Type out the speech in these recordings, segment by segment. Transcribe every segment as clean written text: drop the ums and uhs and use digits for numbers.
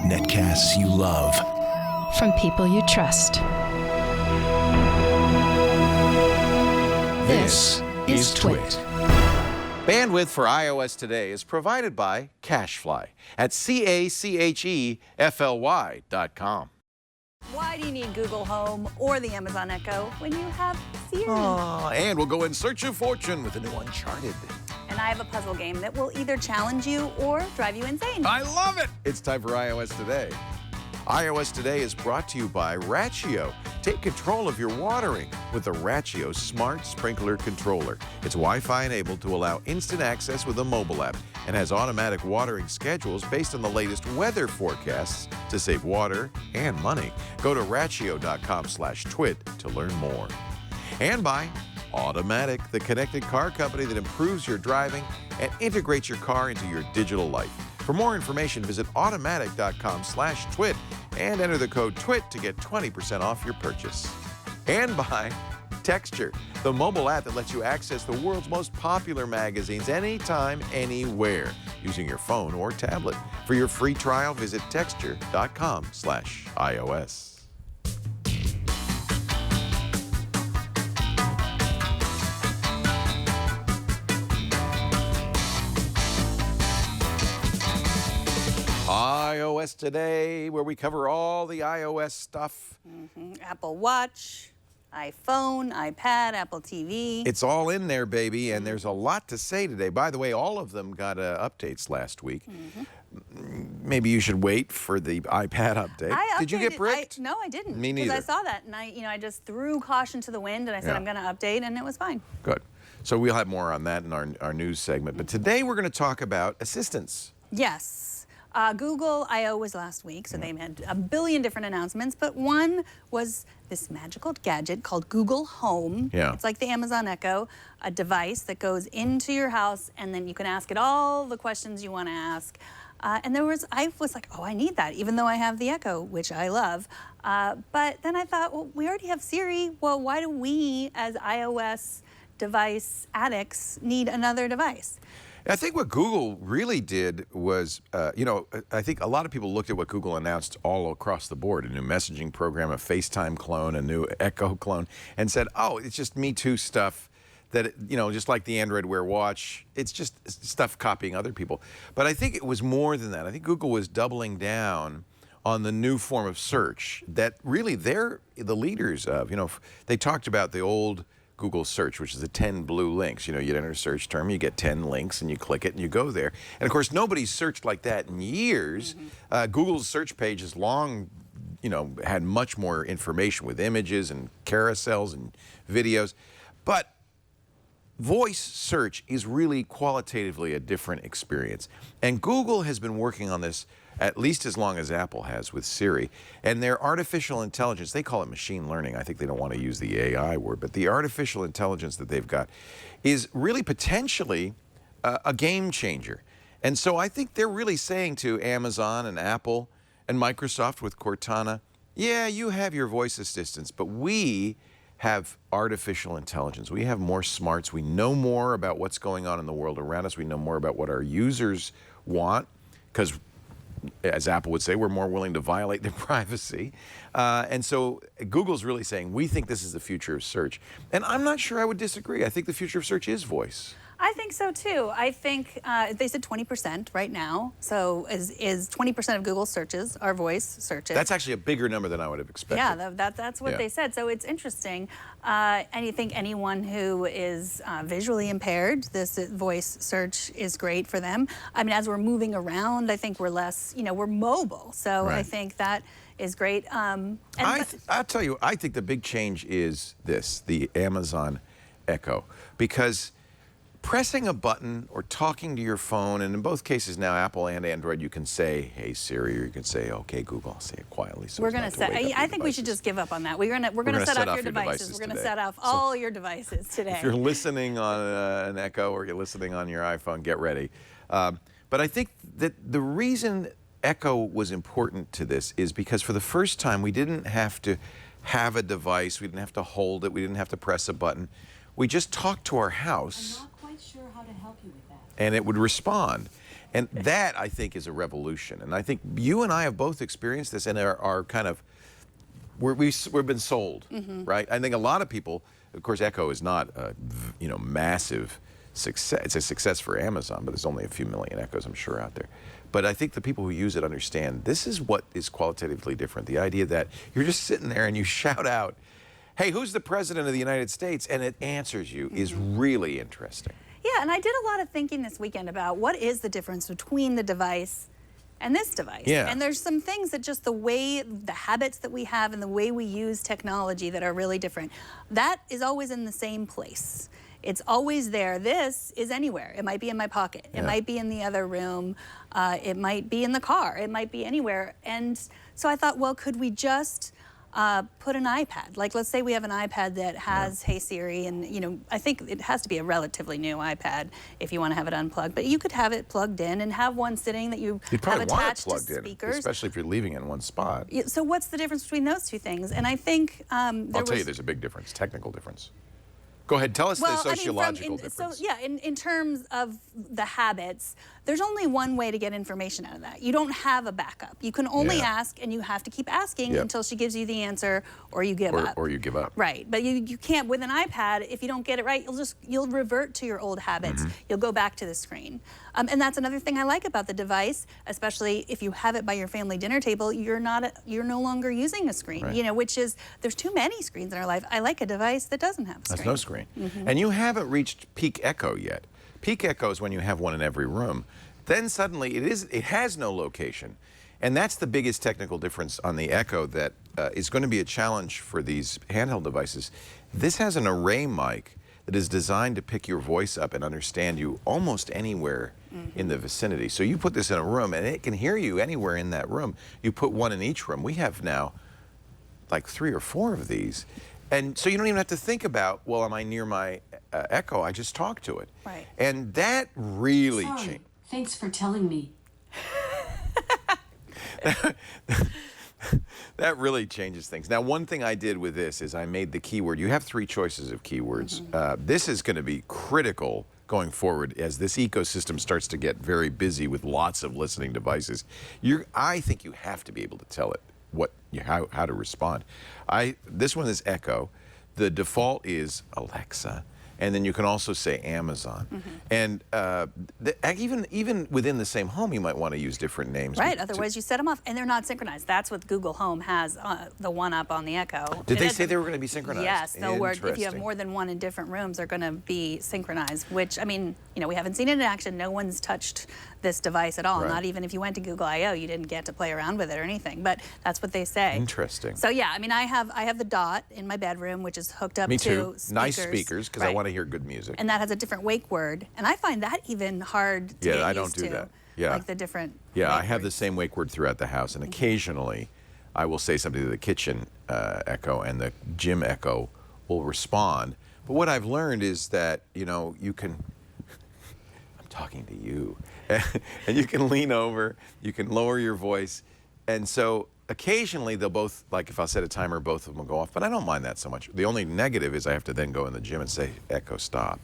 Netcasts you love. From people you trust. This is Twit. Bandwidth for iOS today is provided by CacheFly at CacheFly.com. Why do you need Google Home or the Amazon Echo when you have Siri? And we'll go in search of fortune with the new Uncharted. And I have a puzzle game that will either challenge you or drive you insane. I love it! It's time for iOS Today. iOS Today is brought to you by Ratio. Take control of your watering with the Ratio Smart Sprinkler Controller. It's Wi-Fi enabled to allow instant access with a mobile app and has automatic watering schedules based on the latest weather forecasts to save water and money. Go to ratio.com/twit to learn more. And by Automatic, the connected car company that improves your driving and integrates your car into your digital life. For more information, visit automatic.com/twit and enter the code TWIT to get 20% off your purchase. And by Texture, the mobile app that lets you access the world's most popular magazines anytime, anywhere, using your phone or tablet. For your free trial, visit texture.com/iOS. iOS Today, where we cover all the iOS stuff. Apple Watch, iPhone, iPad, Apple TV. It's all in there, baby, and there's a lot to say today. By the way, all of them got updates last week. Maybe you should wait for the iPad update. Did you get bricked? No, I didn't. Me neither. Because I saw that, and I just threw caution to the wind, and I said I'm going to update, and it was fine. Good. So we'll have more on that in our news segment. But today we're going to talk about assistants. Yes. Google I/O was last week, so they had a billion different announcements, but one was this magical gadget called Google Home. Yeah. It's like the Amazon Echo, a device that goes into your house, and then you can ask it all the questions you want to ask. And I was like, oh, I need that, even though I have the Echo, which I love. But then I thought, well, we already have Siri. Well, why do we, as iOS device addicts, need another device? I think what Google really did was, I think a lot of people looked at what Google announced all across the board, a new messaging program, a FaceTime clone, a new Echo clone, and said, oh, it's just Me Too stuff that, just like the Android Wear watch, it's just stuff copying other people. But I think it was more than that. I think Google was doubling down on the new form of search that really they're the leaders of. They talked about the old Google search, which is the 10 blue links. You'd enter a search term, you get 10 links, and you click it, and you go there. And of course, nobody's searched like that in years. Google's search page has long, had much more information with images and carousels and videos. But voice search is really qualitatively a different experience. And Google has been working on this at least as long as Apple has with Siri. And their artificial intelligence, they call it machine learning. I think they don't want to use the AI word, but the artificial intelligence that they've got is really potentially a game changer. And so I think they're really saying to Amazon and Apple and Microsoft with Cortana, yeah, you have your voice assistants, but we have artificial intelligence. We have more smarts. We know more about what's going on in the world around us. We know more about what our users want, because as Apple would say, we're more willing to violate their privacy. And so Google's really saying, we think this is the future of search. And I'm not sure I would disagree. I think the future of search is voice. I think so too. I think they said 20% right now. So is 20% of Google searches are voice searches. That's actually a bigger number than I would have expected. Yeah, that's what they said. So it's interesting. And you think anyone who is visually impaired, this voice search is great for them. I mean, as we're moving around, I think we're less, we're mobile. So I think that is great. I'll tell you, I think the big change is this, the Amazon Echo, because pressing a button or talking to your phone, and in both cases now, Apple and Android, you can say, hey Siri, or you can say, okay Google, I'll say it quietly. So we're going to set, I think we should just give up on that. We're going to set off your devices. We're going to set off all your devices today. If you're listening on an Echo or you're listening on your iPhone, get ready. But I think that the reason Echo was important to this is because for the first time, we didn't have to have a device, we didn't have to hold it, we didn't have to press a button. We just talked to our house. I'm not quite sure how to help you with that. And it would respond. And that, I think, is a revolution. And I think you and I have both experienced this and are kind of, we've been sold, right? I think a lot of people, of course, Echo is not a massive success. It's a success for Amazon, but there's only a few million Echoes, I'm sure, out there. But I think the people who use it understand this is what is qualitatively different. The idea that you're just sitting there and you shout out, hey, who's the president of the United States? And it answers you is really interesting. Yeah, and I did a lot of thinking this weekend about what is the difference between the device and this device. Yeah. And there's some things that just the habits that we have and the way we use technology that are really different. That is always in the same place. It's always there. This is anywhere. It might be in my pocket. It might be in the other room. It might be in the car. It might be anywhere. And so I thought, well, could we just put an iPad? Like, let's say we have an iPad that has Hey Siri, and I think it has to be a relatively new iPad if you want to have it unplugged. But you could have it plugged in and have one sitting that you have attached to speakers. Especially if you're leaving it in one spot. So what's the difference between those two things? And I think I'll tell you, there's a big difference, technical difference. Go ahead, tell us the sociological difference. So yeah, in terms of the habits, there's only one way to get information out of that. You don't have a backup. You can only ask, and you have to keep asking until she gives you the answer, or you give up. Or you give up. Right, but you can't, with an iPad, if you don't get it right, you'll revert to your old habits. You'll go back to the screen. And that's another thing I like about the device, especially if you have it by your family dinner table, you're no longer using a screen, which is, there's too many screens in our life. I like a device that doesn't have a screen. That's no screen. And you haven't reached peak echo yet. Peak echo is when you have one in every room. Then suddenly it has no location. And that's the biggest technical difference on the Echo that is going to be a challenge for these handheld devices. This has an array mic that is designed to pick your voice up and understand you almost anywhere in the vicinity. So you put this in a room and it can hear you anywhere in that room. You put one in each room. We have now like 3 or 4 of these. And so you don't even have to think about, well, am I near my Echo? I just talk to it. Right. And that really changed. Thanks for telling me. That really changes things. Now, one thing I did with this is I made the keyword. You have 3 choices of keywords. This is going to be critical going forward as this ecosystem starts to get very busy with lots of listening devices. I think you have to be able to tell it how to respond. This one is Echo. The default is Alexa. And then you can also say Amazon. And even within the same home, you might want to use different names. Right, otherwise you set them off, and they're not synchronized. That's what Google Home has, the one up on the Echo. Did they say they were going to be synchronized? Yes, if you have more than one in different rooms, they're going to be synchronized, which, I mean, we haven't seen it in action. No one's touched this device at all. Right. Not even if you went to Google I/O, you didn't get to play around with it or anything, but that's what they say. Interesting. So yeah, I mean, I have the Dot in my bedroom, which is hooked up to speakers. Nice speakers, because I want to hear good music. And that has a different wake word, and I find that even hard to get used to. Yeah, I don't do that. Yeah. Like the different I have the same wake word throughout the house, and occasionally I will say something to the kitchen Echo, and the gym Echo will respond. But what I've learned is that, you can, I'm talking to you, and you can lean over, you can lower your voice, and so occasionally they'll both, like if I'll set a timer, both of them will go off, but I don't mind that so much. The only negative is I have to then go in the gym and say, Echo, stop.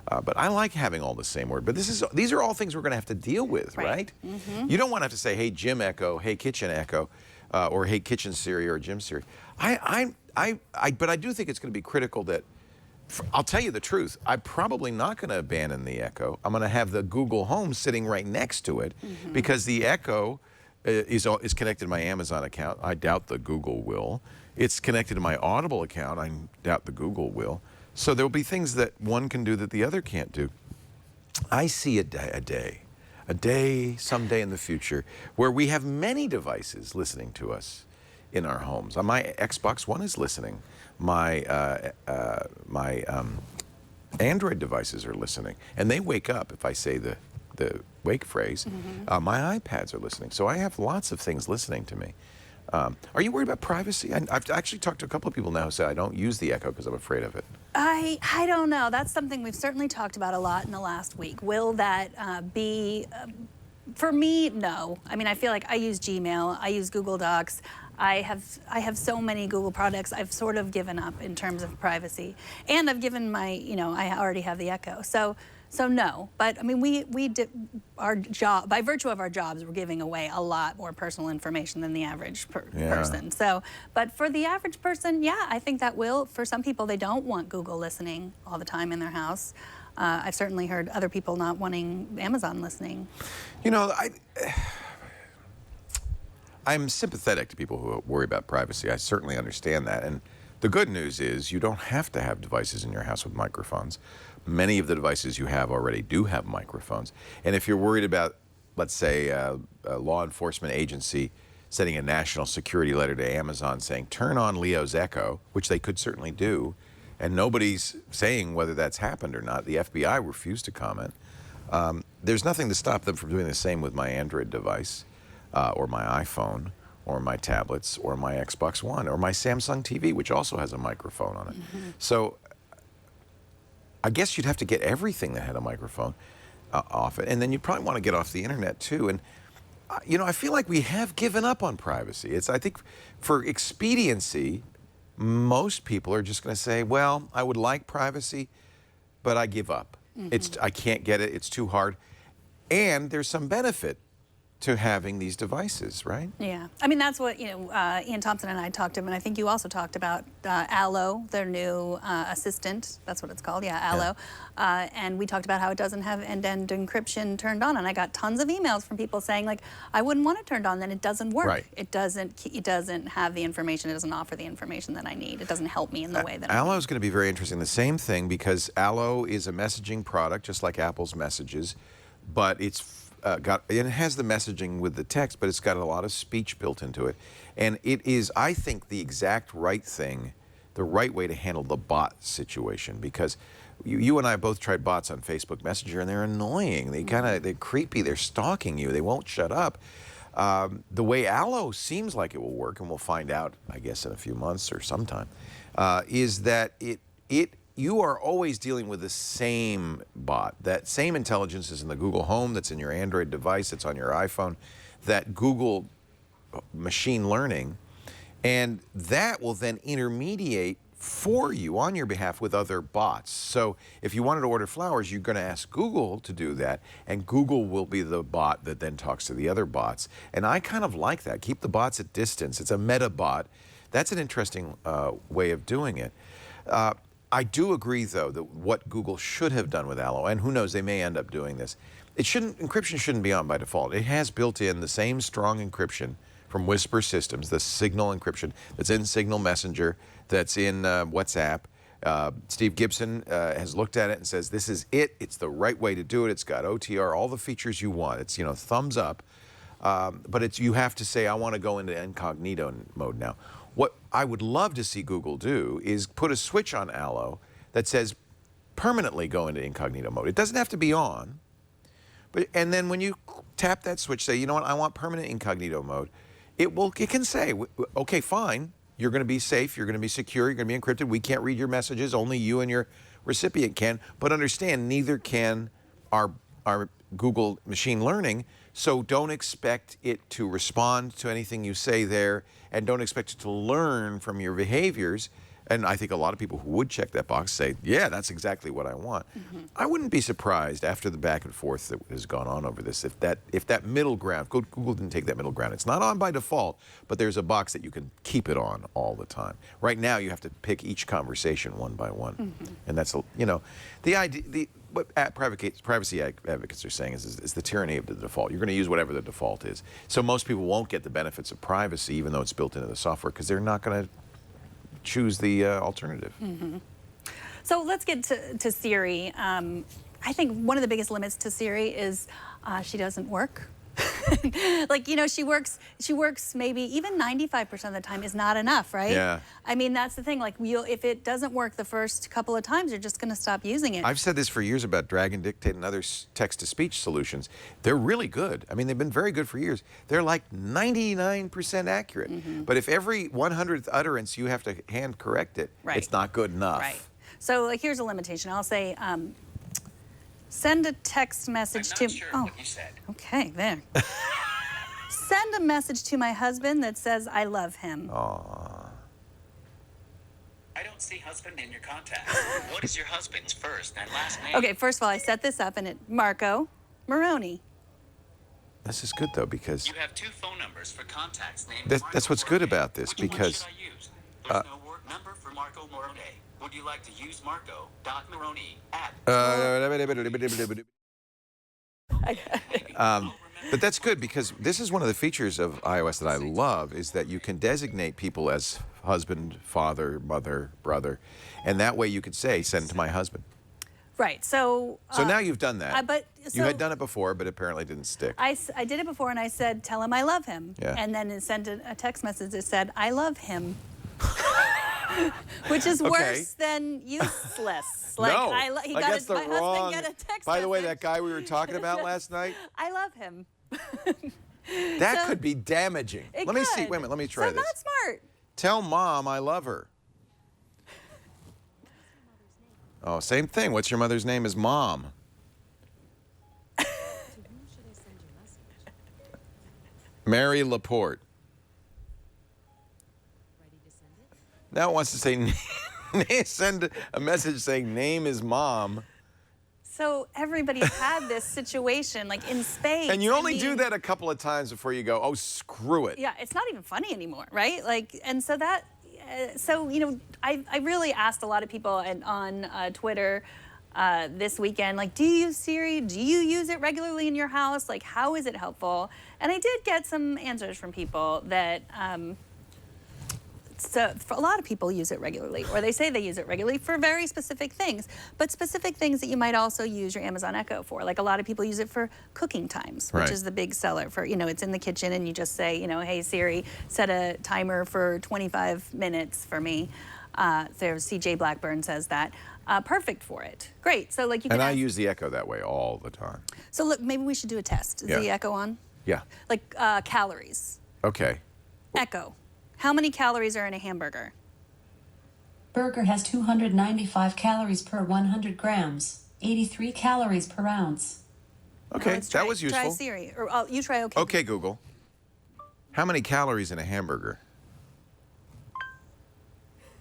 But I like having all the same word. But these are all things we're going to have to deal with, right? You don't want to have to say, hey, gym Echo, hey, kitchen Echo, or hey, kitchen Siri or gym Siri. But I do think it's going to be critical that, I'll tell you the truth, I'm probably not going to abandon the Echo. I'm going to have the Google Home sitting right next to it, because the Echo is connected to my Amazon account. I doubt the Google will. It's connected to my Audible account. I doubt the Google will. So there'll be things that one can do that the other can't do. I see a day someday in the future where we have many devices listening to us in our homes. My Xbox One is listening. My Android devices are listening, and they wake up if I say the wake phrase. My iPads are listening. So I have lots of things listening to me. Are you worried about privacy? I've actually talked to a couple of people now who say I don't use the Echo because I'm afraid of it. I don't know. That's something we've certainly talked about a lot in the last week. Will that be... For me, no. I mean, I feel like I use Gmail, I use Google Docs. I have so many Google products. I've sort of given up in terms of privacy. And I've given I already have the Echo. So So no, but I mean, we did our job, by virtue of our jobs, we're giving away a lot more personal information than the average person. So, but for the average person, yeah, I think that will. For some people, they don't want Google listening all the time in their house. I've certainly heard other people not wanting Amazon listening. You know, I'm sympathetic to people who worry about privacy. I certainly understand that. And the good news is you don't have to have devices in your house with microphones. Many of the devices you have already do have microphones. And if you're worried about, let's say, a law enforcement agency sending a national security letter to Amazon saying, turn on Leo's Echo, which they could certainly do, and nobody's saying whether that's happened or not. The FBI refused to comment. There's nothing to stop them from doing the same with my Android device, or my iPhone, or my tablets, or my Xbox One, or my Samsung TV, which also has a microphone on it. So I guess you'd have to get everything that had a microphone off it, and then you'd probably want to get off the internet too. And you know, I feel like we have given up on privacy. I think for expediency, most people are just going to say, well, I would like privacy, but I give up. I can't get it. It's too hard. And there's some benefit to having these devices, right? Yeah, I mean, that's what, Ian Thompson and I talked to him, and I think you also talked about Allo, their new assistant. That's what it's called, yeah, Allo. Yeah. And we talked about how it doesn't have end-to-end encryption turned on, and I got tons of emails from people saying, like, I wouldn't want it turned on, then it doesn't work. Right. It doesn't have the information, it doesn't offer the information that I need. It doesn't help me in the way that Allo is going to be very interesting. The same thing, because Allo is a messaging product, just like Apple's Messages, but it's it has the messaging with the text, but it's got a lot of speech built into it. And it is, I think, the exact right thing, the right way to handle the bot situation, because you and I both tried bots on Facebook Messenger, and they're annoying. They're creepy. They're stalking you. They won't shut up. The way Allo seems like it will work, and we'll find out, I guess, in a few months or sometime, is that you are always dealing with the same bot. That same intelligence is in the Google Home, that's in your Android device, that's on your iPhone, that Google machine learning, and that will then intermediate for you on your behalf with other bots. So if you wanted to order flowers, you're going to ask Google to do that, and Google will be the bot that then talks to the other bots. And I kind of like that. Keep the bots at distance. It's a meta bot. That's an interesting way of doing it. I do agree, though, that what Google should have done with Allo, and who knows, they may end up doing this, encryption shouldn't be on by default. It has built in the same strong encryption from Whisper Systems, the Signal encryption that's in Signal Messenger, that's in WhatsApp. Steve Gibson has looked at it and says, this is it. It's the right way to do it. It's got OTR, all the features you want. It's, thumbs up. But you have to say, I want to go into incognito mode now. What I would love to see Google do is put a switch on Allo that says permanently go into incognito mode. It doesn't have to be on, and then when you tap that switch, say, you know what, I want permanent incognito mode, it can say, okay, fine, you're going to be safe, you're going to be secure, you're going to be encrypted, we can't read your messages, only you and your recipient can, but understand neither can our Google machine learning, so don't expect it to respond to anything you say there, and don't expect it to learn from your behaviors. And I think a lot of people who would check that box say, yeah, that's exactly what I want. I wouldn't be surprised after the back and forth that has gone on over this, if that middle ground, Google didn't take that middle ground. It's not on by default, but there's a box that you can keep it on all the time. Right now, you have to pick each conversation one by one. And that's, the idea, what privacy advocates are saying is the tyranny of the default. You're going to use whatever the default is. So most people won't get the benefits of privacy, even though it's built into the software, because they're not going to choose the alternative. So let's get to Siri. I think one of the biggest limits to Siri is she doesn't work. Like, she works maybe even 95% of the time is not enough, right? Yeah. I mean, that's the thing. Like, if it doesn't work the first couple of times, you're just going to stop using it. I've said this for years about Drag and Dictate and other text-to-speech solutions. They're really good. I mean, they've been very good for years. They're like 99% accurate. But if every 100th utterance you have to hand correct it, it's not good enough. Right. So, like, here's a limitation. I'll say, send a text message to... I'm not sure what you said. Okay, there. Send a message to my husband that says I love him. Aww. I don't don't see husband in your contacts. What is your husband's first and last name? Okay, first of all, I set this up and it Marco Morrone. This is good though because You have 2 phone numbers for contacts named that's Marco what's good Morrone. about this Which one because should I use? There's no work number for Marco Morrone. Would you like to use Marco.Morrone at... But that's good because this is one of the features of iOS that I love is that you can designate people as husband, father, mother, brother, and that way you could say, send it to my husband. Right, so... So now you've done that. You had so- done it before, but apparently didn't stick. I did it before and I said, tell him I love him. Yeah. And then it sent a text message that said, I love him. Which is Okay. worse than useless. Like, no, he like got that's the my wrong. husband get a text By the way, message. that guy we were talking about last night, I love him. that So- could be damaging. Let me see. could. Wait a minute. Let me try so this. not smart. Tell mom I love her. Oh, same thing. What's your mother's name? Is mom. Mary Laporte. Now it wants to say, send a message saying name is mom. So everybody's had this situation, like in spades. And you I only do mean, that a couple of times before you go, oh, screw it. Yeah, it's not even funny anymore, right? Like, and so that, so you know, I really asked a lot of people on Twitter this weekend, like, do you use Siri? Do you use it regularly in your house? Like, how is it helpful? And I did get some answers from people that. So for a lot of people use it regularly, or they say they use it regularly for very specific things, but specific things that you might also use your Amazon Echo for. Like a lot of people use it for cooking times, which Right. is the big seller for, you know, it's in the kitchen and you just say, you know, hey Siri, set a timer for 25 minutes for me. There's CJ Blackburn says that. Perfect for it. Great. So like you can And I ask- use the Echo that way all the time. So look, maybe we should do a test. Is Yeah. the Echo on? Yeah. Like calories. Okay. Echo. How many calories are in a hamburger? Burger has 295 calories per 100 grams, 83 calories per ounce. Okay, Let's that try- was useful. Try Siri, or you try OK. Okay, Google. How many calories in a hamburger?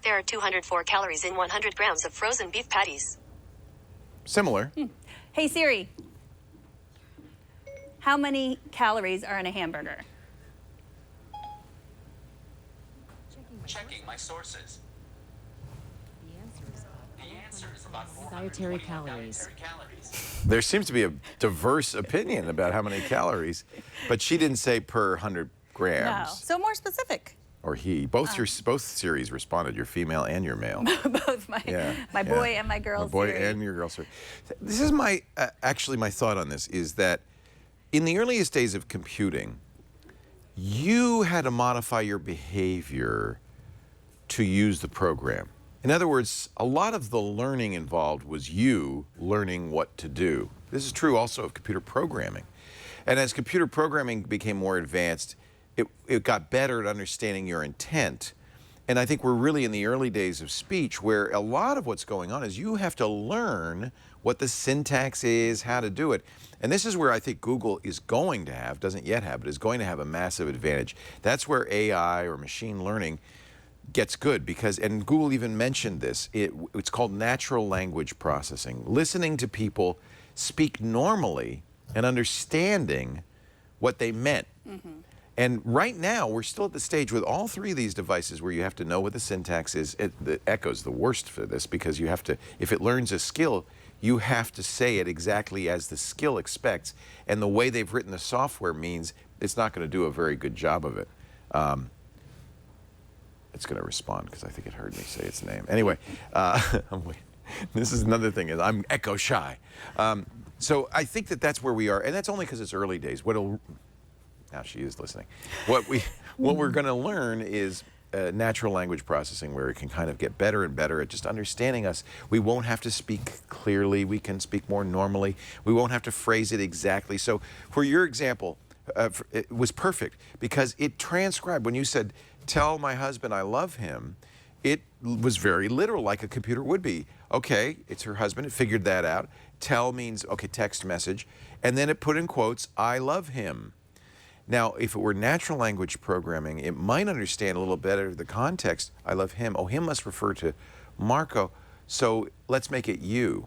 There are 204 calories in 100 grams of frozen beef patties. Similar. Hey Siri, how many calories are in a hamburger? Checking my sources. The answer is about 421 Dietary calories. dietary calories. There seems to be a diverse opinion about how many calories, but she didn't say per 100 No. grams. So more specific. Or he. Both Series responded, your female and your male. Both my Yeah, my yeah. boy and my girl. My boy Siri. and your girl. Siri. This is my actually my thought on this is that in the earliest days of computing, you had to modify your behavior to use the program. In other words, a lot of the learning involved was you learning what to do. This is true also of computer programming. And as computer programming became more advanced, it got better at understanding your intent. And I think we're really in the early days of speech where a lot of what's going on is you have to learn what the syntax is, how to do it. And this is where I think Google is going to have, doesn't yet have, but is going to have a massive advantage. That's where AI or machine learning gets good because, and Google even mentioned this, it's called natural language processing. Listening to people speak normally and understanding what they meant. Mm-hmm. And right now, we're still at the stage with all three of these devices where you have to know what the syntax is. The Echo's the worst for this because you have to, if it learns a skill, you have to say it exactly as the skill expects. And the way they've written the software means it's not going to do a very good job of it. It's going to respond because I think it heard me say its name. Anyway, this is another thing, is I'm Echo shy. So I think that's where we are, and that's only because it's early days. Now she is listening. What we're going to learn is natural language processing, where it can kind of get better and better at just understanding us. We won't have to speak clearly. We can speak more normally. We won't have to phrase it exactly. So for your example, it was perfect because it transcribed when you said, tell my husband I love him, it was very literal, like a computer would be. Okay, it's her husband, it figured that out. Tell means, okay, text message. And then it put in quotes, I love him. Now, if it were natural language programming, it might understand a little better the context, I love him. Oh, him must refer to Marco, so let's make it you.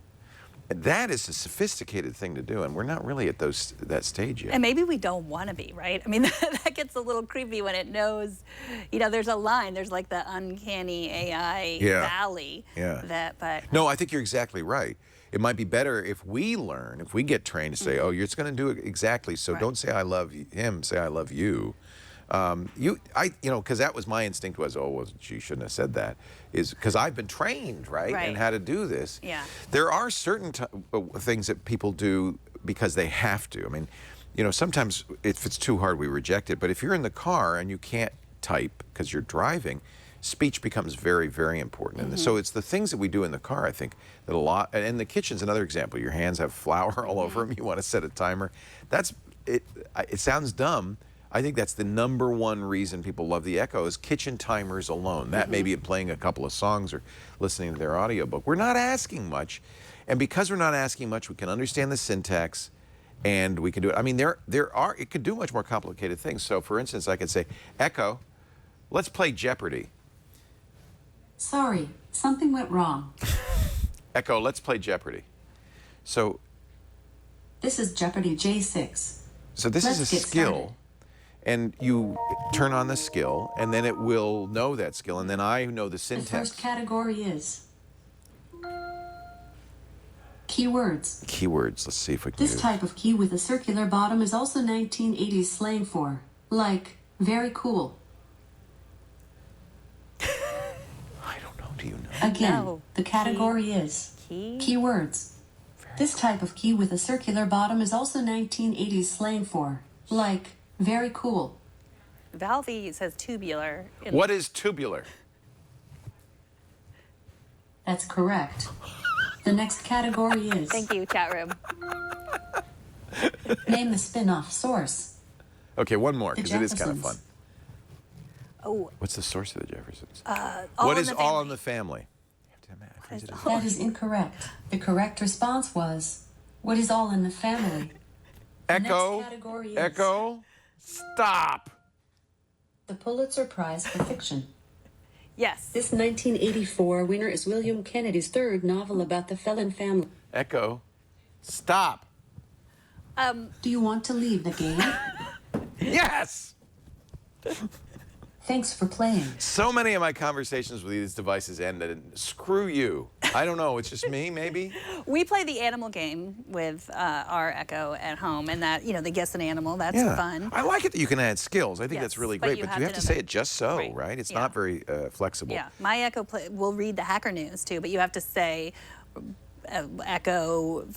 That is a sophisticated thing to do, and we're not really at that stage yet. And maybe we don't want to be, right? I mean, that gets a little creepy when it knows, there's a line, there's like the uncanny AI valley. Yeah. But No, I think you're exactly right. It might be better if we learn, if we get trained to say, oh, you're just going to do it exactly, so don't say I love him, say I love you. Because that was my instinct was, oh, well, she shouldn't have said that, is because I've been trained, right, in how to do this. Yeah. There are certain things that people do because they have to. I mean, sometimes if it's too hard, we reject it. But if you're in the car and you can't type because you're driving, speech becomes very, very important. And so it's the things that we do in the car, I think, that a lot, and the kitchen's another example. Your hands have flour all over them. You want to set a timer. It sounds dumb. I think that's the #1 reason people love the Echo is kitchen timers alone. That may be playing a couple of songs or listening to their audiobook. We're not asking much. And because we're not asking much, we can understand the syntax and we can do it. I mean, it could do much more complicated things. So for instance, I could say, Echo, let's play Jeopardy. Sorry, something went wrong. Echo, let's play Jeopardy. So This is Jeopardy J6. this is a Let's get skill. started. And you turn on the skill, and then it will know that skill, and then I know the The syntax. first category is keywords. Keywords. Let's see if we can This do type of key with a circular bottom is also 1980s slang for, like, very cool. I don't know. Do you know? Again, No. the category is keywords. This type of key with a circular bottom is also 1980s slang for, like, very cool. Valvey says tubular. What is tubular? That's correct. The next category is Thank you, chat room. name the spin-off source. Okay, one more, The because it is kind of fun. Jeffersons. Oh, What's the source of the Jeffersons? All What in is the All Family. in the Family? You have to imagine it. That is incorrect. The correct response was, what is all in the family? Echo, next category is- Echo, stop. The Pulitzer Prize for Fiction. Yes. This 1984 winner is William Kennedy's third novel about the Felon family. Echo, stop. Do you want to leave the game? Yes! Thanks for playing. So many of my conversations with these devices ended in, screw you. I don't know, it's just me, maybe? We play the animal game with our Echo at home, and that, they guess an animal. That's fun. I like it that you can add skills. I think Yes, that's really but great, you but have you to have to know say that- it just so, Right. right? It's Yeah. not very flexible. Yeah, my Echo will read the Hacker News too, but you have to say, Echo,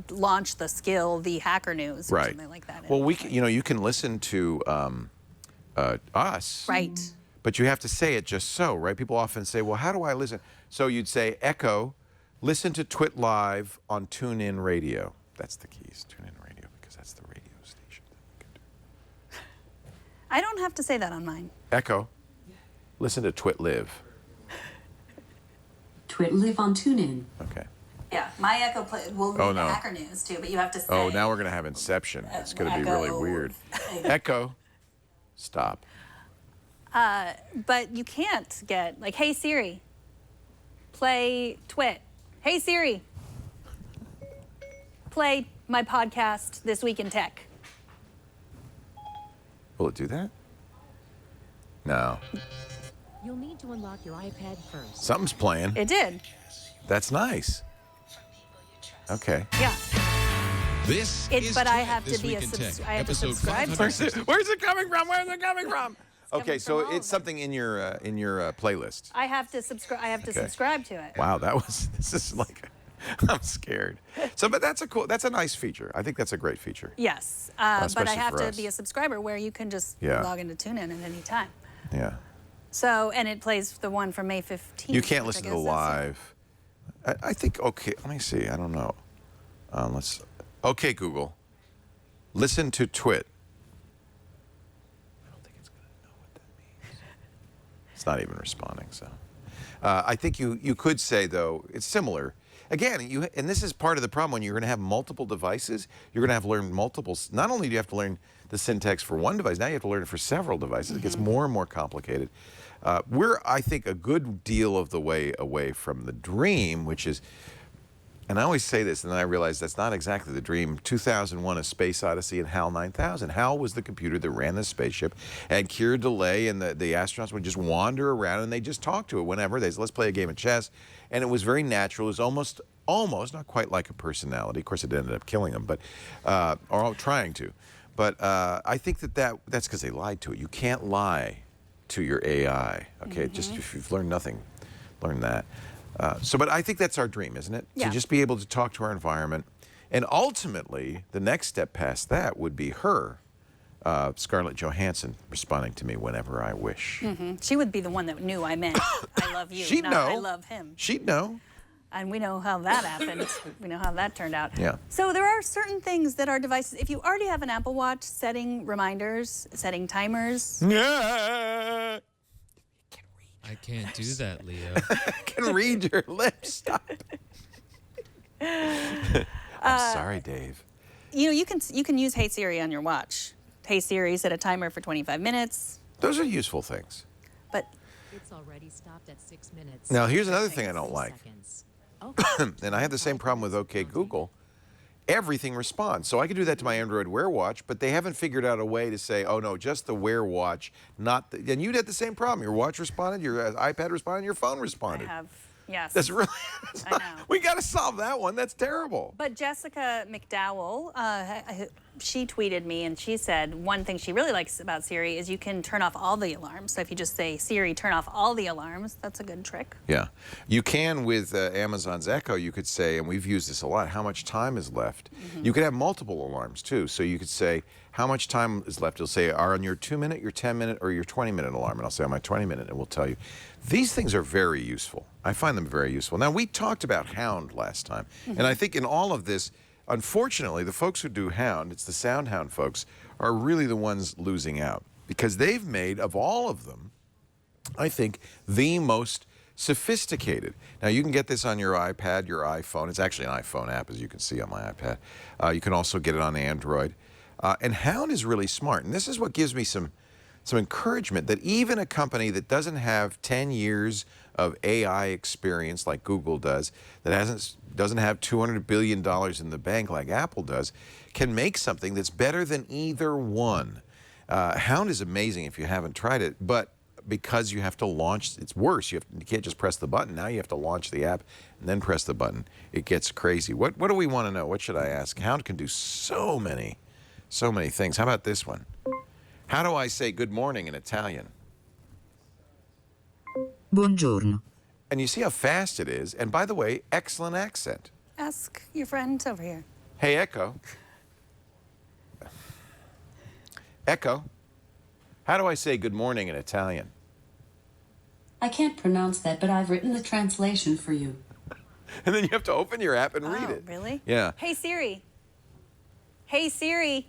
launch the skill, the Hacker News, or Right. something like that. Well, you can listen to us. Right. But you have to say it just so, right? People often say, well, how do I listen? So you'd say, Echo, listen to Twit Live on TuneIn Radio. That's the keys, TuneIn Radio, because that's the radio station that we can do. I don't have to say that on mine. Echo, listen to Twit Live. Twit live on TuneIn. Okay. Yeah, my Echo will read Oh, the no. Hacker News too, but you have to say. Oh, now we're going to have Inception. It's going to be really Echo. weird. Echo, stop. But you can't get, like, hey Siri, play Twit. Hey Siri, play my podcast, This Week in Tech. Will it do that? No. You'll need to unlock your iPad first. Something's playing. It did. That's nice. Okay. Yeah. This It, is but I Twit, have to This be Week a in Tech, I have to episode subscribe to 560. it. Where's it coming from? Where's it coming from? Okay, coming so from all it's of something in your playlist. I have to subscribe. I have to Okay. subscribe to it. Wow, this is like, I'm scared. So, but that's a nice feature. I think that's a great feature. Yes, but I especially have for to us. be a subscriber where you can just Yeah. log into TuneIn at any time. Yeah. So, and it plays the one from May 15th. You can't which listen I to the guess is- live. I think, okay, let me see. I don't know. Okay, Google. Listen to Twit. I don't think it's going to know what that means. It's not even responding, so. I think you could say, though, it's similar. again, and this is part of the problem when you're going to have multiple devices. You're going to have to learn multiple. Not only do you have to learn the syntax for one device, now you have to learn it for several devices. It gets more and more complicated. We're, I think, a good deal of the way away from the dream, which is, and I always say this, and then I realize that's not exactly the dream. 2001: A Space Odyssey and HAL 9000. HAL was the computer that ran the spaceship, and Keir Delay and the astronauts would just wander around and they just talk to it whenever. They said, let's play a game of chess. And it was very natural. It was almost, not quite like a personality. Of course, it ended up killing them, but, or trying to. But I think that's because they lied to it. You can't lie to your AI, okay? Just if you've learned nothing, learn that. But I think that's our dream, isn't it? Yeah. To just be able to talk to our environment. And ultimately, the next step past that would be her, Scarlett Johansson, responding to me whenever I wish. She would be the one that knew I meant I love you, She'd not know. I love him. She'd know. And we know how that happened. We know how that turned out. Yeah. So there are certain things that our devices, if you already have an Apple Watch, setting reminders, setting timers. Yeah. I can't do that, Leo. I can read your lips. Stop. I'm sorry, Dave. You know, you can use Hey Siri on your watch. Hey Siri, set a timer for 25 minutes. Those are useful things. But It's already stopped at 6 minutes. Now, here's another thing I don't like. Seconds. And I have the same problem with OK Google. Everything responds. So I can do that to my Android Wear Watch, but they haven't figured out a way to say, oh, no, just the Wear Watch, not the... And you had the same problem. Your watch responded, your iPad responded, your phone I responded. have, yes. That's really... I know. We got to solve that one. That's terrible. But Jessica McDowell, she tweeted me and she said one thing she really likes about Siri is you can turn off all the alarms. So if you just say, Siri, turn off all the alarms, that's a good trick. Yeah. You can with Amazon's Echo, you could say, and we've used this a lot, how much time is left. You could have multiple alarms, too. So you could say, how much time is left? It'll say, are on your 2-minute, your 10-minute, or your 20-minute alarm? And I'll say, on my 20-minute, and we'll tell you. These things are very useful. I find them very useful. Now, we talked about Hound last time, and I think in all of this, unfortunately, the folks who do Hound, it's the SoundHound folks, are really the ones losing out because they've made, of all of them, I think, the most sophisticated. Now, you can get this on your iPad, your iPhone. It's actually an iPhone app, as you can see on my iPad. You can also get it on Android. And Hound is really smart. And this is what gives me some encouragement that even a company that doesn't have 10 years of AI experience like Google does, that doesn't have $200 billion in the bank like Apple does, can make something that's better than either one. Hound is amazing if you haven't tried it, but because you have to launch, it's worse. You can't just press the button. Now you have to launch the app and then press the button. It gets crazy. What do we want to know? What should I ask? Hound can do so many things. How about this one? How do I say good morning in Italian? Buongiorno. And you see how fast it is. And by the way, excellent accent. Ask your friend over here. Hey, Echo. Echo, how do I say good morning in Italian? I can't pronounce that, but I've written the translation for you. And then you have to open your app and read Oh, it. really? Yeah. Hey Siri. Hey Siri.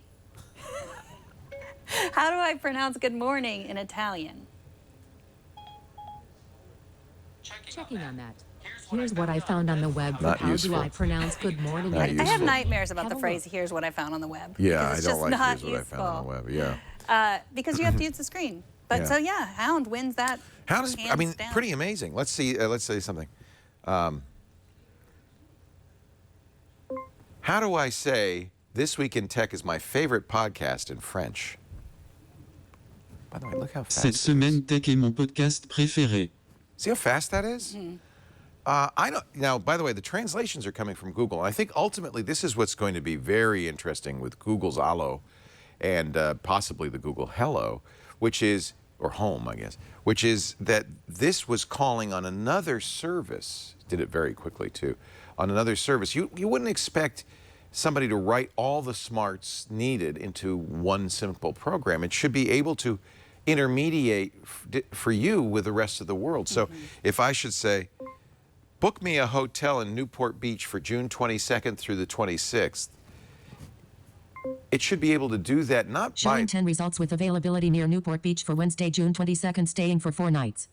How do I pronounce good morning in Italian? Checking on that. Here's what I found on the web for Not how useful. do I pronounce good morning. Not in I have useful. nightmares about Have the a phrase, look. here's what I found on the web. Yeah, because I it's don't just like not here's what I found on the useful. web. Yeah. Because you have to use the screen. But Yeah. so yeah, Hound wins that. How does, I mean, hands down. pretty amazing. Let's see, let's say something. How do I say This Week in Tech is my favorite podcast in French? By the way, look how fast Cette it is. semaine tech est mon podcast préféré. See how fast that is? I don't. Now, by the way, the translations are coming from Google. I think ultimately this is what's going to be very interesting with Google's Allo and possibly the Google Hello, which is, or Home, I guess, which is that this was calling on another service. Did it very quickly too, on another service. You wouldn't expect somebody to write all the smarts needed into one simple program. It should be able to intermediate for you with the rest of the world. So if I should say, book me a hotel in Newport Beach for June 22nd through the 26th, it should be able to do that not Showing by... 10 results with availability near Newport Beach for Wednesday, June 22nd, staying for 4 nights.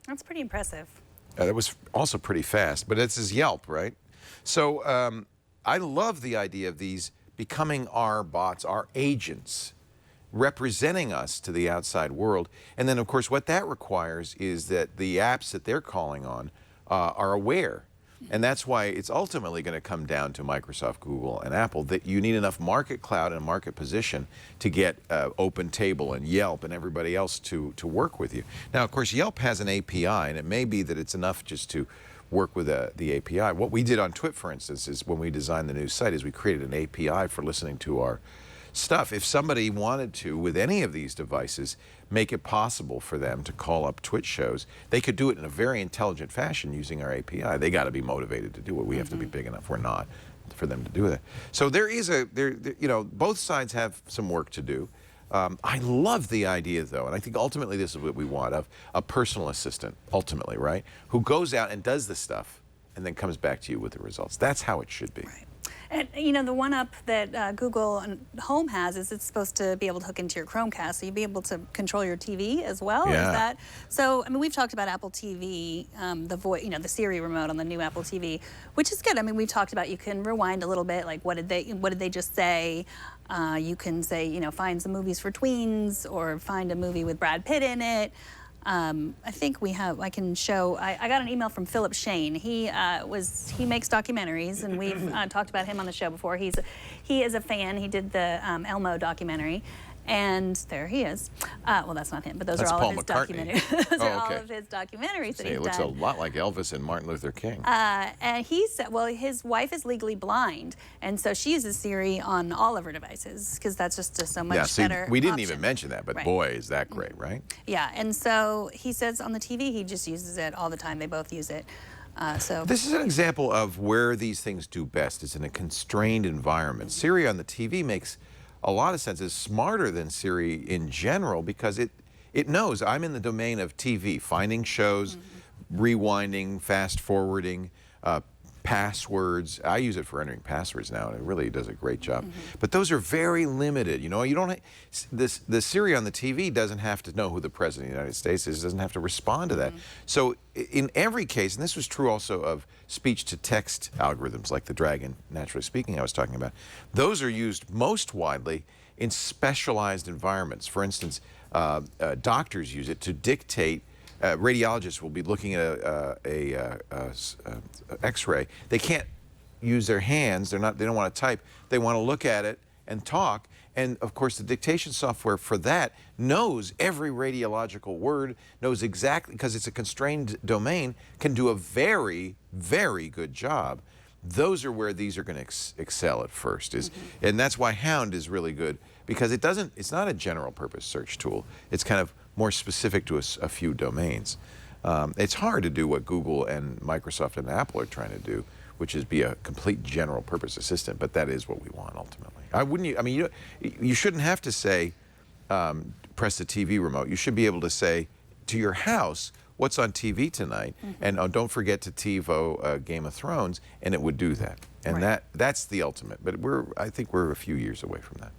That's pretty impressive. That was also pretty fast, but it's his Yelp, right? So I love the idea of these becoming our bots, our agents, representing us to the outside world. And then, of course, what that requires is that the apps that they're calling on are aware. And that's why it's ultimately going to come down to Microsoft, Google, and Apple, that you need enough market clout and market position to get Open Table and Yelp and everybody else to work with you. Now, of course, Yelp has an API, and it may be that it's enough just to work with the API. What we did on Twit, for instance, is when we designed the new site, is we created an API for listening to our stuff. If somebody wanted to, with any of these devices, make it possible for them to call up Twitch shows, they could do it in a very intelligent fashion using our API. They got to be motivated to do it. We have to be big enough. We're not, for them to do that. So there is you know, both sides have some work to do. I love the idea, though, and I think ultimately this is what we want, of a personal assistant, ultimately, right? Who goes out and does the stuff and then comes back to you with the results. That's how it should be. Right. And, you know, the one-up that Google Home has is it's supposed to be able to hook into your Chromecast, so you'd be able to control your TV as well. Yeah. Is that so? I mean, we've talked about Apple TV, the Siri remote on the new Apple TV, which is good. I mean, we've talked about you can rewind a little bit, like what did they just say? You can say, you know, find some movies for tweens or find a movie with Brad Pitt in it. I think I can show, I got an email from Philip Shane. He makes documentaries, and we've talked about him on the show before. He is a fan. He did the Elmo documentary. And there he is. Well, that's not him, but those are all Paul of his McCartney. documentaries. Those are all Okay. of his documentaries that he's It looks a done. lot like Elvis and Martin Luther King. And he said, well, his wife is legally blind, and so she uses Siri on all of her devices because that's just a so much Yeah, see, better we didn't option. even mention that, but Right. boy, is that great, right? Yeah, and so he says on the TV he just uses it all the time. They both use it. So This is an example of where these things do best. It's in a constrained environment. Siri on the TV makes a lot of sense. It's smarter than Siri in general because it knows I'm in the domain of TV, finding shows, rewinding, fast forwarding, passwords. I use it for entering passwords now, and it really does a great job. But those are very limited. You know, you don't. The Siri on the TV doesn't have to know who the president of the United States is. Doesn't have to respond to that. So in every case, and this was true also of speech-to-text algorithms like the Dragon Naturally Speaking I was talking about, those are used most widely in specialized environments. For instance, doctors use it to dictate. Radiologists will be looking at a X-ray. They can't use their hands. They don't want to type. They want to look at it and talk. And of course, the dictation software for that knows every radiological word, knows exactly, because it's a constrained domain, can do a very, very good job. Those are where these are going to excel at first, and that's why Hound is really good, because it's not a general purpose search tool. It's kind of more specific to a few domains. It's hard to do what Google and Microsoft and Apple are trying to do, which is be a complete general purpose assistant, but that is what we want ultimately. I mean, you shouldn't have to say, press the TV remote. You should be able to say to your house, what's on TV tonight, and don't forget to TiVo Game of Thrones, and it would do that. And that's the ultimate. But I think we're a few years away from that.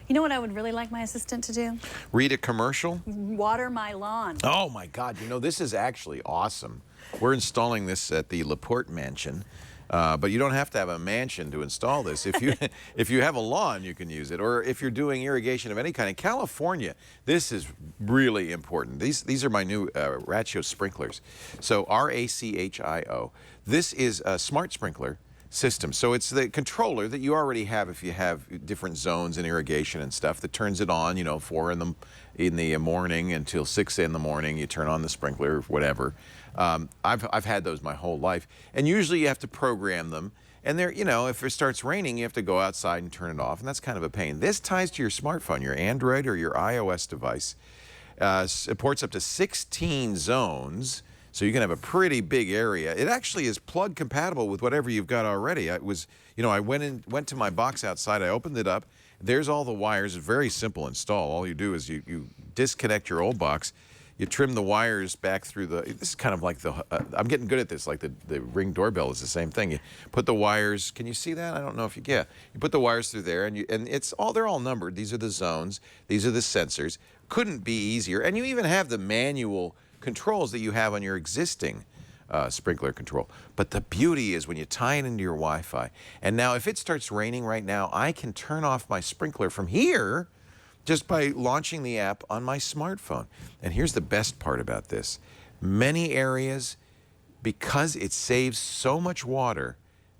you know what I would really like my assistant to do? Read a commercial? Water my lawn. Oh my God, you know, this is actually awesome. We're installing this at the Laporte mansion. But you don't have to have a mansion to install this. If you have a lawn, you can use it. Or if you're doing irrigation of any kind. In California, this is really important. These are my new Ratio sprinklers. So R-A-C-H-I-O. This is a smart sprinkler system. So it's the controller that you already have if you have different zones in irrigation and stuff that turns it on, you know, 4 in the morning until 6 in the morning. You turn on the sprinkler, whatever. I've had those my whole life, and usually you have to program them. And they're, you know, if it starts raining, you have to go outside and turn it off, and that's kind of a pain. This ties to your smartphone, your Android or your iOS device. It ports up to 16 zones, so you can have a pretty big area. It actually is plug compatible with whatever you've got already. I went to my box outside. I opened it up. There's all the wires. It's very simple install. All you do is you disconnect your old box. You trim the wires back through this is kind of like I'm getting good at this, like the Ring doorbell is the same thing. You put the wires, can you see that? I don't know if you put the wires through there, and they're all numbered. These are the zones, these are the sensors. Couldn't be easier. And you even have the manual controls that you have on your existing sprinkler control. But the beauty is when you tie it into your Wi-Fi, and now if it starts raining right now, I can turn off my sprinkler from here just by launching the app on my smartphone. And here's the best part about this. Many areas, because it saves so much water,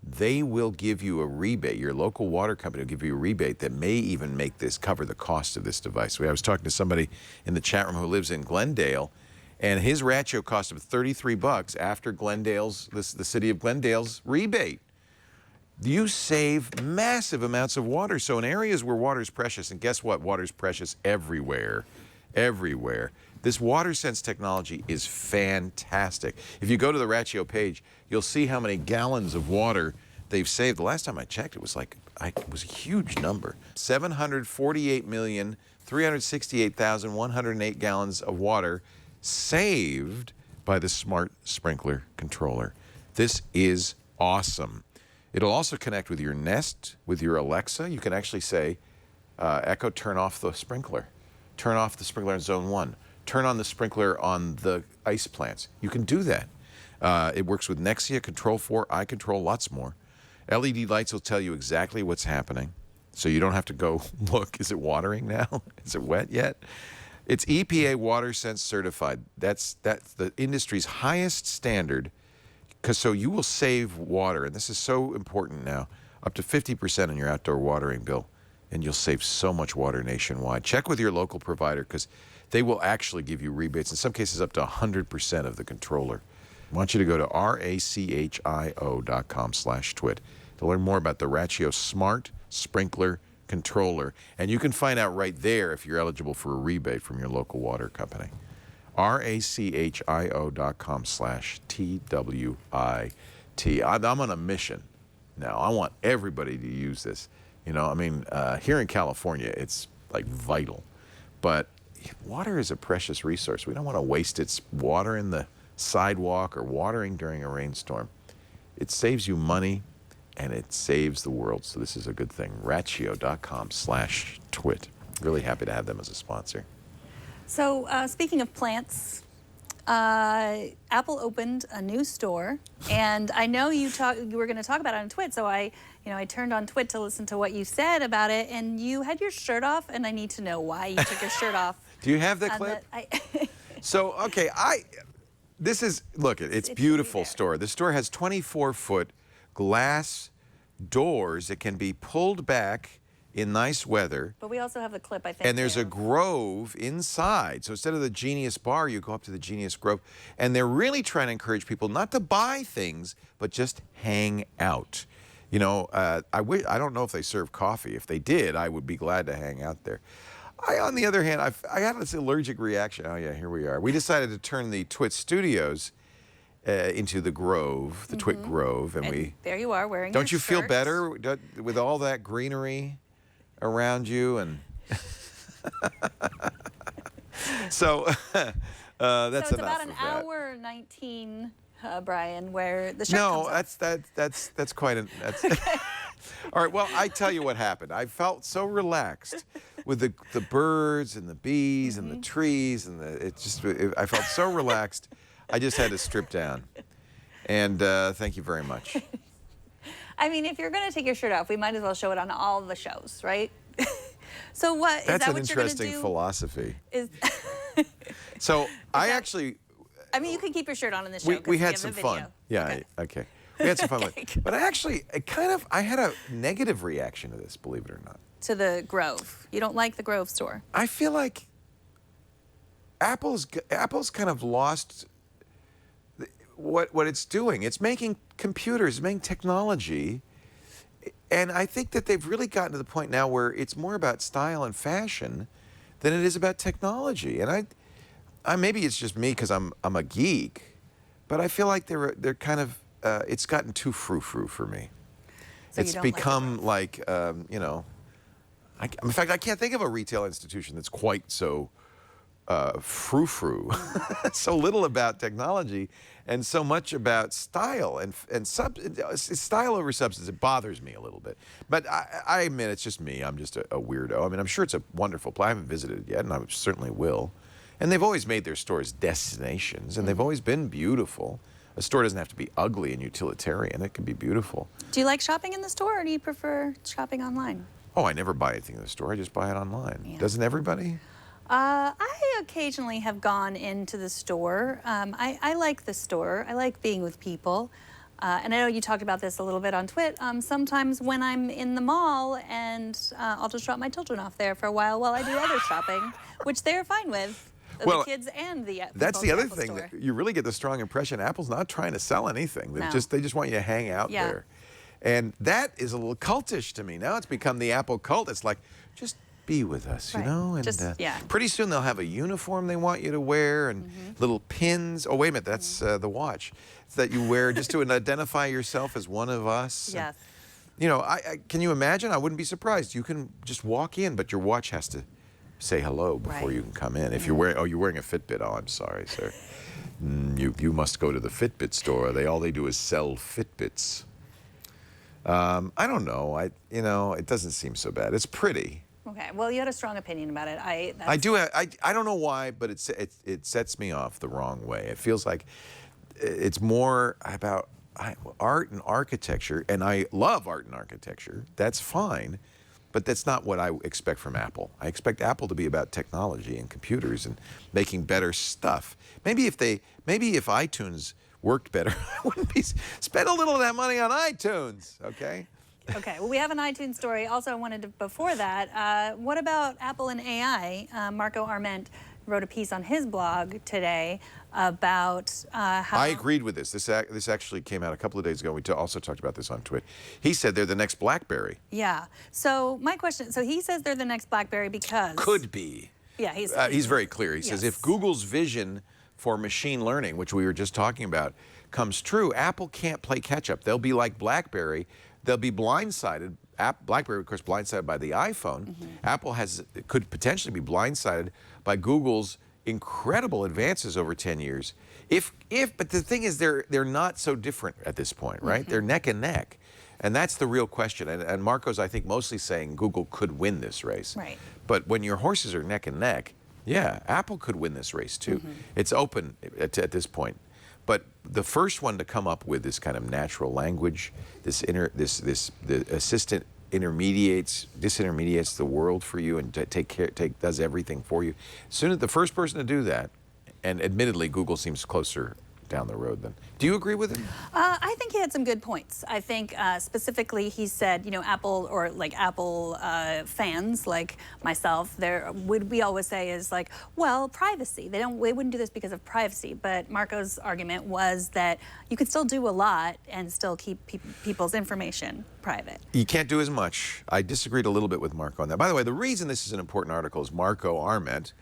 they will give you a rebate. Your local water company will give you a rebate that may even make this cover the cost of this device. I was talking to somebody in the chat room who lives in Glendale, and his ratio cost him $33 after Glendale's, the city of Glendale's rebate. You save massive amounts of water. So in areas where water is precious, and guess what? Water is precious everywhere, everywhere. This WaterSense technology is fantastic. If you go to the Ratio page, you'll see how many gallons of water they've saved. The last time I checked, it was a huge number. 748,368,108 gallons of water saved by the smart sprinkler controller. This is awesome. It'll also connect with your Nest, with your Alexa. You can actually say, Echo, turn off the sprinkler. Turn off the sprinkler in zone 1. Turn on the sprinkler on the ice plants. You can do that. It works with Nexia, Control4, iControl, lots more. LED lights will tell you exactly what's happening, so you don't have to go look. Is it watering now? Is it wet yet? It's EPA WaterSense certified. That's the industry's highest standard, so you will save water, and this is so important now, up to 50% on your outdoor watering bill, and you'll save so much water nationwide. Check with your local provider, because they will actually give you rebates, in some cases up to 100% of the controller. I want you to go to rachio.com/twit to learn more about the Ratio Smart Sprinkler Controller. And you can find out right there if you're eligible for a rebate from your local water company. rachio.com/TWIT. I'm on a mission now. I want everybody to use this. You know, I mean, here in California, it's like vital. But water is a precious resource. We don't want to waste its water in the sidewalk or watering during a rainstorm. It saves you money, and it saves the world. So this is a good thing. Ratio.com/twit. Really happy to have them as a sponsor. So speaking of plants, Apple opened a new store, and I know you were going to talk about it on Twit, so I turned on Twit to listen to what you said about it, and you had your shirt off, and I need to know why you took your shirt off. Do you have the clip? So, okay, look, it's beautiful store. The store has 24-foot glass doors that can be pulled back in nice weather. But we also have the clip, I think. And there's a grove inside. So instead of the Genius Bar, you go up to the Genius Grove. And they're really trying to encourage people not to buy things, but just hang out. You know, I don't know if they serve coffee. If they did, I would be glad to hang out there. On the other hand, I had this allergic reaction. Oh, yeah, here we are. We decided to turn the Twit Studios into the Grove, the Twit Grove. And there you are wearing Don't you feel shirt. better with all that greenery around you? And so that's so it's enough about an of that. hour 19, Brian, where the shirt No, comes off. that's quite an. All right. Well, I tell you what happened. I felt so relaxed with the birds and the bees and the trees and I felt so relaxed. I just had to strip down. And thank you very much. I mean, if you're going to take your shirt off, we might as well show it on all the shows, right? So what is That's that an what you're going to interesting do? philosophy. Is So I actually. I mean, you can keep your shirt on in the show. We you had have some a video. fun. Yeah. Okay. We had some fun with it. But I had a negative reaction to this, believe it or not. To the Grove. You don't like the Grove store. I feel like Apple's kind of lost what it's doing. It's making computers, making technology, and I think that they've really gotten to the point now where it's more about style and fashion than it is about technology. And I maybe it's just me because I'm a geek, but I feel like they're kind of it's gotten too frou-frou for me. So It's become like you know. In fact, I can't think of a retail institution that's quite so frou-frou, so little about technology and so much about style and style over substance. It bothers me a little bit, but I admit it's just me. I'm just a weirdo. I mean, I'm sure it's a wonderful place. I haven't visited it yet, and I certainly will. And they've always made their stores destinations, and they've always been beautiful. A store doesn't have to be ugly and utilitarian. It can be beautiful. Do you like shopping in the store, or do you prefer shopping online? Oh, I never buy anything in the store. I just buy it online. Yeah. Doesn't everybody? I occasionally have gone into the store. I like the store. I like being with people. And I know you talked about this a little bit on Twit. Sometimes when I'm in the mall and I'll just drop my children off there for a while I do other shopping, which they're fine with. Well, the kids and the that's the other Apple thing. store. That you really get the strong impression Apple's not trying to sell anything. No. They just want you to hang out Yeah. there. And that is a little cultish to me. Now it's become the Apple cult. It's like, just be with us, you Right. know? And Just, yeah. pretty soon they'll have a uniform they want you to wear and little pins. Oh, wait a minute, that's the watch that you wear just to identify yourself as one of us. Yes. You know, can you imagine? I wouldn't be surprised. You can just walk in, but your watch has to say hello before Right. you can come in. If you're wearing a Fitbit. Oh, I'm sorry, sir. You must go to the Fitbit store. All they do is sell Fitbits. I don't know. It doesn't seem so bad. It's pretty. Okay. Well, you had a strong opinion about it. I do. I don't know why, but it sets me off the wrong way. It feels like it's more about art and architecture, and I love art and architecture. That's fine, but that's not what I expect from Apple. I expect Apple to be about technology and computers and making better stuff. Maybe if iTunes worked better, I wouldn't be spend a little of that money on iTunes. Okay. Okay, well, we have an iTunes story. Also, I wanted to, before that, what about Apple and AI? Marco Arment wrote a piece on his blog today about how... I agreed with this. This actually came out a couple of days ago. We also talked about this on Twitter. He said they're the next BlackBerry. Yeah. So my question, so he says they're the next BlackBerry because... Could be. Yeah, he's very clear. He says if Yes. Google's vision for machine learning, which we were just talking about, comes true, Apple can't play catch up. They'll be like BlackBerry. They'll be blindsided. BlackBerry, of course, blindsided by the iPhone. Apple could potentially be blindsided by Google's incredible advances over 10 years. But the thing is, they're not so different at this point, right? They're neck and neck. And that's the real question. And Marco's, I think, mostly saying Google could win this race. Right. But when your horses are neck and neck, yeah, Apple could win this race too. It's open at this point. But the first one to come up with this kind of natural language, the assistant disintermediates the world for you and does everything for you. Soon as the first person to do that, and admittedly Google seems closer down the road then. Do you agree with him? I think he had some good points. I think specifically he said, Apple or like Apple fans like myself, we always say is like, well, privacy. They wouldn't do this because of privacy. But Marco's argument was that you could still do a lot and still keep people's information private. You can't do as much. I disagreed a little bit with Marco on that. By the way, the reason this is an important article is Marco Arment,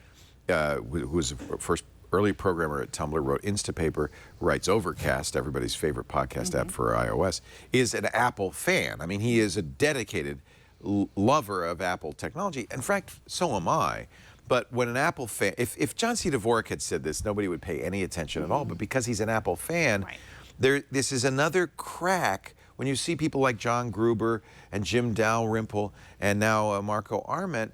who was the first early programmer at Tumblr, wrote Instapaper, writes Overcast, everybody's favorite podcast app for iOS, is an Apple fan. I mean, he is a dedicated lover of Apple technology. In fact, so am I. But when an Apple fan, if John C. Dvorak had said this, nobody would pay any attention at all. But because he's an Apple fan, this is another crack when you see people like John Gruber and Jim Dalrymple and now Marco Arment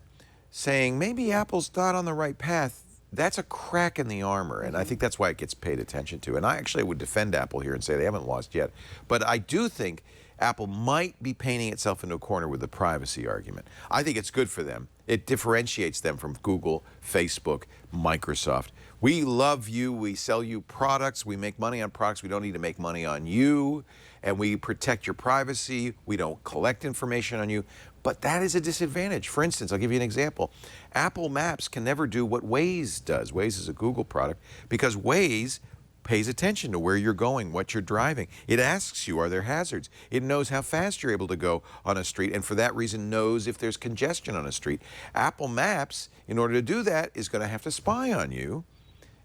saying maybe Apple's not on the right path. That's a crack in the armor, and I think that's why it gets paid attention to. And I actually would defend Apple here and say they haven't lost yet. But I do think Apple might be painting itself into a corner with the privacy argument. I think it's good for them. It differentiates them from Google, Facebook, Microsoft. We love you. We sell you products. We make money on products. We don't need to make money on you. And we protect your privacy. We don't collect information on you. But that is a disadvantage. For instance, I'll give you an example. Apple Maps can never do what Waze does. Waze is a Google product because Waze pays attention to where you're going, what you're driving. It asks you, are there hazards? It knows how fast you're able to go on a street, and for that reason knows if there's congestion on a street. Apple Maps, in order to do that, is going to have to spy on you,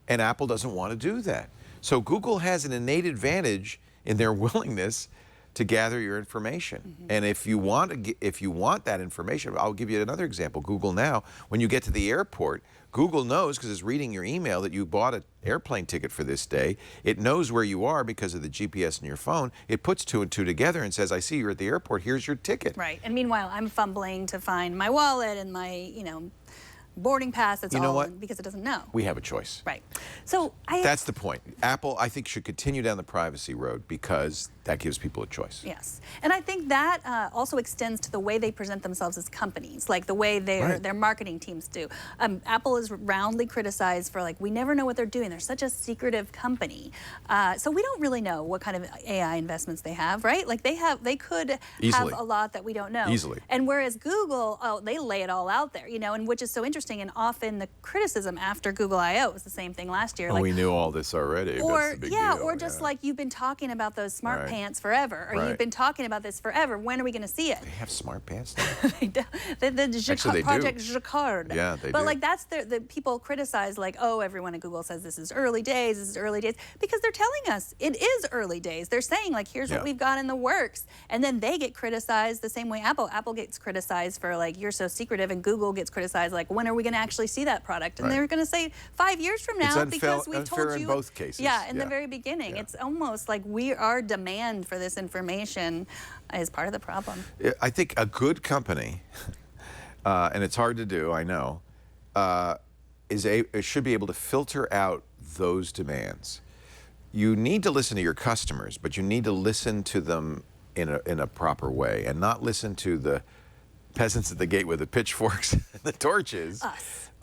and Apple doesn't want to do that. So Google has an innate advantage in their willingness to gather your information. And if you want that information, I'll give you another example. Google Now, when you get to the airport, Google knows, because it's reading your email, that you bought an airplane ticket for this day. It knows where you are because of the GPS in your phone. It puts two and two together and says, I see you're at the airport, here's your ticket. Right, and meanwhile, I'm fumbling to find my wallet and my, boarding pass. It's You know all what? because it doesn't know. We have a choice. Right. So That's the point. Apple, I think, should continue down the privacy road because that gives people a choice. Yes, and I think that also extends to the way they present themselves as companies, like the way their marketing teams do. Apple is roundly criticized for we never know what they're doing. They're such a secretive company, so we don't really know what kind of AI investments they have, right? Like they could Easily. have a lot that we don't know. Easily. And whereas Google, they lay it all out there, and which is so interesting. And often the criticism after Google I/O was the same thing last year. Oh, we knew all this already. Or That's the big deal. or just you've been talking about those smart pants forever, or Right. you've been talking about this forever. When are we going to see it? They have smart pants now. They do. Actually, they Project do. Jacquard. Yeah, they but do. that's the people criticize oh, everyone at Google says this is early days, because they're telling us it is early days. They're saying here's what we've got in the works, and then they get criticized the same way Apple gets criticized for you're so secretive, and Google gets criticized when are we going to actually see that product? And they're going to say 5 years from now because we told you in both cases. Yeah, in the very beginning, it's almost like our demand for this information is part of the problem. I think a good company, and it's hard to do, I know, should be able to filter out those demands. You need to listen to your customers, but you need to listen to them in a proper way, and not listen to the peasants at the gate with the pitchforks and the torches.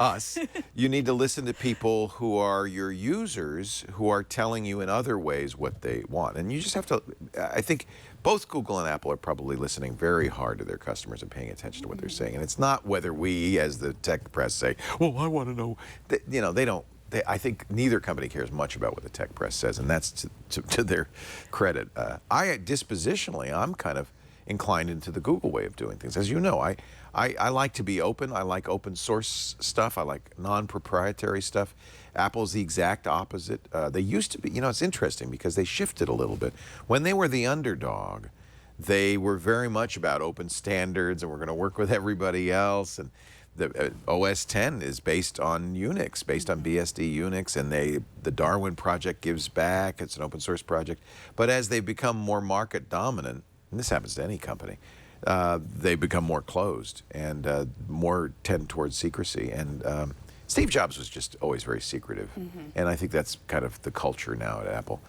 Us. You need to listen to people who are your users, who are telling you in other ways what they want. And you just have to, I think both Google and Apple are probably listening very hard to their customers and paying attention to what they're saying. And it's not whether we, as the tech press, say, well, I want to know. They don't. I think neither company cares much about what the tech press says, and that's to their credit. Dispositionally, I'm kind of inclined into the Google way of doing things. As you know, I like to be open. I like open source stuff. I like non-proprietary stuff. Apple's the exact opposite. They used to be, it's interesting because they shifted a little bit. When they were the underdog, they were very much about open standards and we're going to work with everybody else. And the OS 10 is based on Unix, based on BSD Unix, and the Darwin project gives back. It's an open source project. But as they become more market dominant, and this happens to any company, they become more closed and more tend towards secrecy. And Steve Jobs was just always very secretive. And I think that's kind of the culture now at Apple.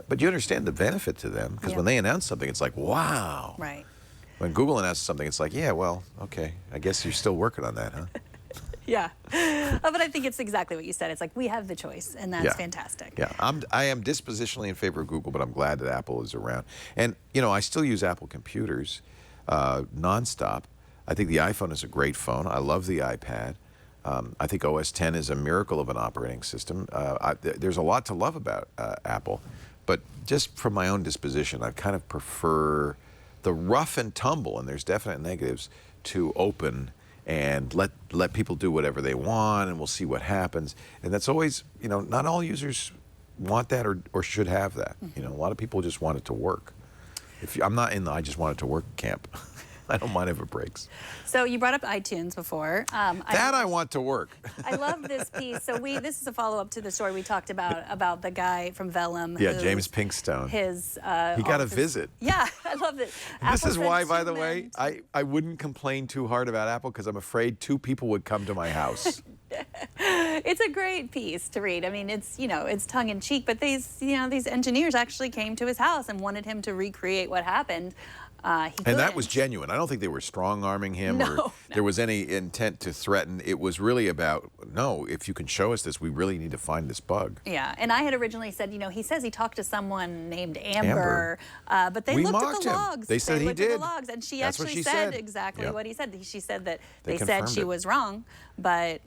But you understand the benefit to them, because when they announce something, it's like, wow. Right. When Google announces something, it's like, yeah, well, okay, I guess you're still working on that, huh? Yeah. But I think it's exactly what you said. It's we have the choice, and that's fantastic. Yeah, I am dispositionally in favor of Google, but I'm glad that Apple is around. And, I still use Apple computers nonstop. I think the iPhone is a great phone. I love the iPad. I think OS 10 is a miracle of an operating system. There's a lot to love about Apple, but just from my own disposition, I kind of prefer the rough and tumble, and there's definite negatives, to open and let people do whatever they want, and we'll see what happens. And that's always, not all users want that or should have that. A lot of people just want it to work. I'm not in the I just want it to work camp. I don't mind if it breaks. So you brought up iTunes before. I want to work. I love this piece. So this is a follow-up to the story we talked about the guy from Vellum. Yeah, James Pinkstone. He got a visit. Yeah, I love it. This is why, by the way, I wouldn't complain too hard about Apple, because I'm afraid 2 people would come to my house. It's a great piece to read. I mean, it's it's tongue in cheek, but these engineers actually came to his house and wanted him to recreate what happened. And that was genuine. I don't think they were strong-arming him or there was any intent to threaten. It was really about, no, if you can show us this, we really need to find this bug. Yeah, and I had originally said, he says he talked to someone named Amber. But they looked at the logs. They said he did. At the logs, and she That's actually said exactly what he said. She said that they said she was wrong, but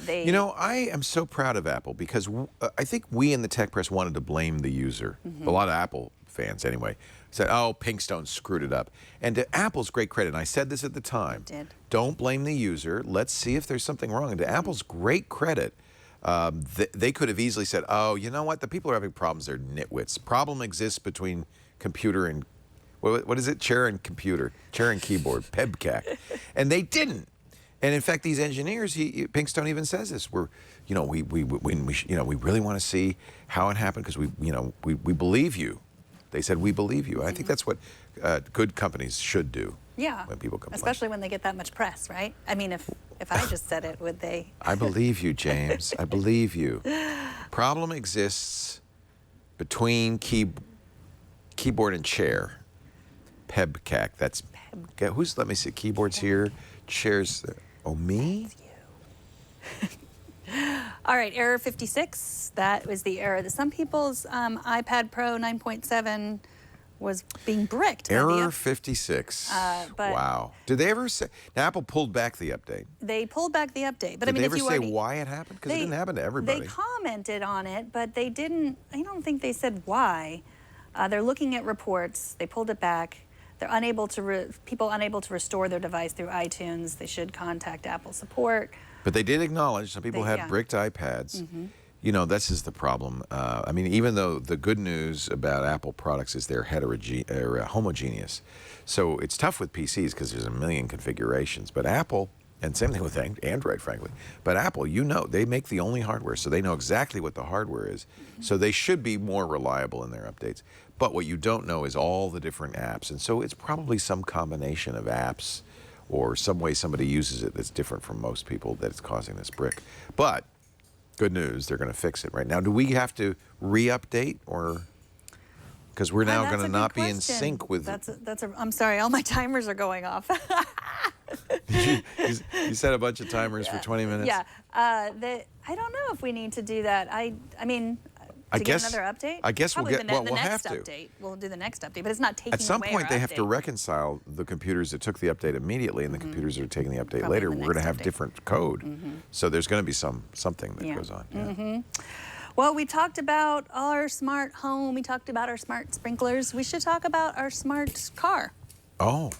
they... I am so proud of Apple, because I think we in the tech press wanted to blame the user. A lot of Apple fans, anyway, said, oh, Pinkstone screwed it up. And to Apple's great credit, and I said this at the time, don't blame the user. Let's see if there's something wrong. And to Apple's great credit, they could have easily said, oh, you know what? The people who are having problems, they're nitwits. Problem exists between computer and, what is it? Chair and computer. Chair and keyboard. PEBCAC. And they didn't. And in fact, these engineers, Pinkstone even says this, we really want to see how it happened, because we believe you. They said, we believe you. And I think that's what good companies should do. Yeah. When people complain. Especially when they get that much press, right? I mean, if I just said it, would they? I believe you, James. I believe you. Problem exists between keyboard and chair. PEBCAC. That's who's. Let me see. Keyboards here. Chairs. Oh, me. All right, error 56. That was the error that some people's iPad Pro 9.7 was being bricked. Error 56. But wow. Did they ever say? Now, Apple pulled back the update. They pulled back the update, but Did I mean, they if ever you say already, why it happened? Because it didn't happen to everybody. They commented on it, but they didn't. I don't think they said why. They're looking at reports. They pulled it back. They're unable to. People unable to restore their device through iTunes. They should contact Apple support. But they did acknowledge some people have bricked iPads. Mm-hmm. You know, this is the problem. I mean, even though the good news about Apple products is they're homogeneous. So it's tough with PCs because there's a million configurations. But Apple, and same thing with Android, frankly. But Apple, you know, they make the only hardware, so they know exactly what the hardware is. So they should be more reliable in their updates. But what you don't know is all the different apps. And so it's probably some combination of apps or some way somebody uses it that's different from most people that it's causing this brick. But good news, they're going to fix it right now. Do we have to re-update or? Because we're now going to not be in sync with. I'm sorry, all my timers are going off. you set a bunch of timers for 20 minutes? Yeah. I don't know if we need to do that. I mean, to get another update? I guess Probably we'll we'll have to. Update. We'll do the next update, but it's not taking At some away point, our they have to update. reconcile the computers that took the update immediately and the computers that are taking the update Probably later. the We're going to next have update. different code. So there's going to be something that goes on. Yeah. Well, we talked about our smart home. We talked about our smart sprinklers. We should talk about our smart car. Oh,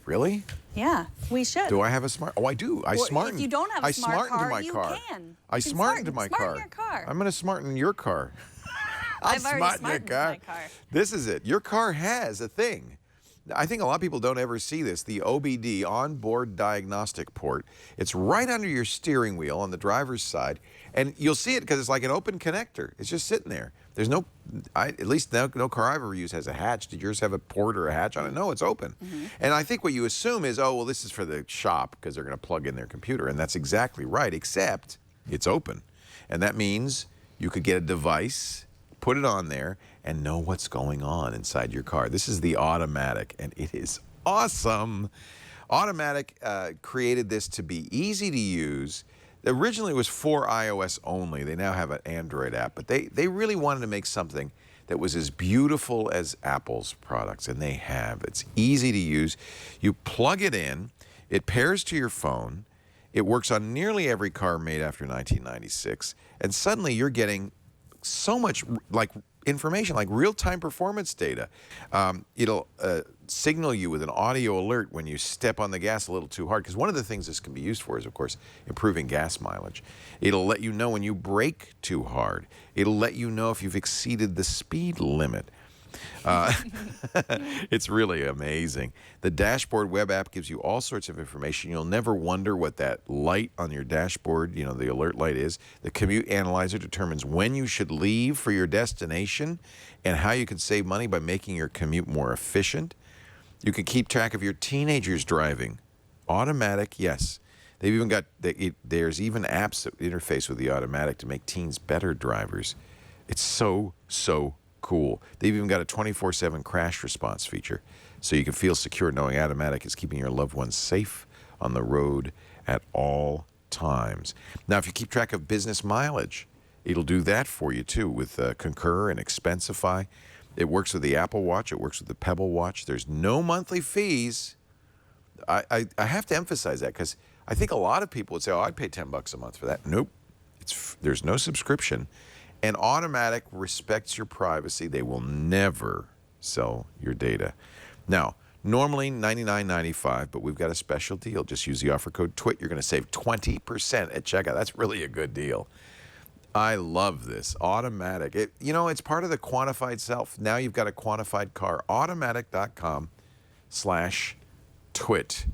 really? Yeah, we should. Do I have a smart? Oh, I do. I smartened. If you don't have a smart car, my you car. can. I smartened my car. Smarten your car. I'm going to smarten your car. I've already smarten your smartened my car. This is it. Your car has a thing. I think a lot of people don't ever see this, the OBD, onboard diagnostic port. It's right under your steering wheel on the driver's side, and you'll see it because it's like an open connector. It's just sitting there. There's no, at least no car I've ever used has a hatch. Did yours have a port or a hatch on it? No, it's open. And I think what you assume is, oh, well, this is for the shop because they're going to plug in their computer, and that's exactly right, except it's open. And that means you could get a device, put it on there, and know what's going on inside your car. This is the Automatic, and it is awesome. Automatic created this to be easy to use. Originally, it was for iOS only. They now have an Android app, but they really wanted to make something that was as beautiful as Apple's products, and they have. It's easy to use. You plug it in. It pairs to your phone. It works on nearly every car made after 1996, and suddenly you're getting so much like information, like real-time performance data. It'll signal you with an audio alert when you step on the gas a little too hard, because one of the things this can be used for is, of course, improving gas mileage. It'll let you know when you brake too hard. It'll let you know if you've exceeded the speed limit. It's really amazing. The dashboard web app gives you all sorts of information. You'll never wonder what that light on your dashboard, you know, the alert light is. The commute analyzer determines when you should leave for your destination and how you can save money by making your commute more efficient. You can keep track of your teenagers driving. Automatic, yes. They've even got, there's even apps that interface with the Automatic to make teens better drivers. It's so cool. They've even got a 24/7 crash response feature, so you can feel secure knowing Automatic is keeping your loved ones safe on the road at all times. Now, if you keep track of business mileage, it'll do that for you too with Concur and Expensify. It works with the Apple Watch. It works with the Pebble Watch. There's no monthly fees. I have to emphasize that because I think a lot of people would say, oh, I'd pay $10 a month for that. Nope. There's no subscription. And Automatic respects your privacy. They will never sell your data. Now, normally $99.95, but we've got a special deal. Just use the offer code TWIT. You're going to save 20% at checkout. That's really a good deal. I love this. Automatic. It's part of the quantified self. Now you've got a quantified car. Automatic.com/twit.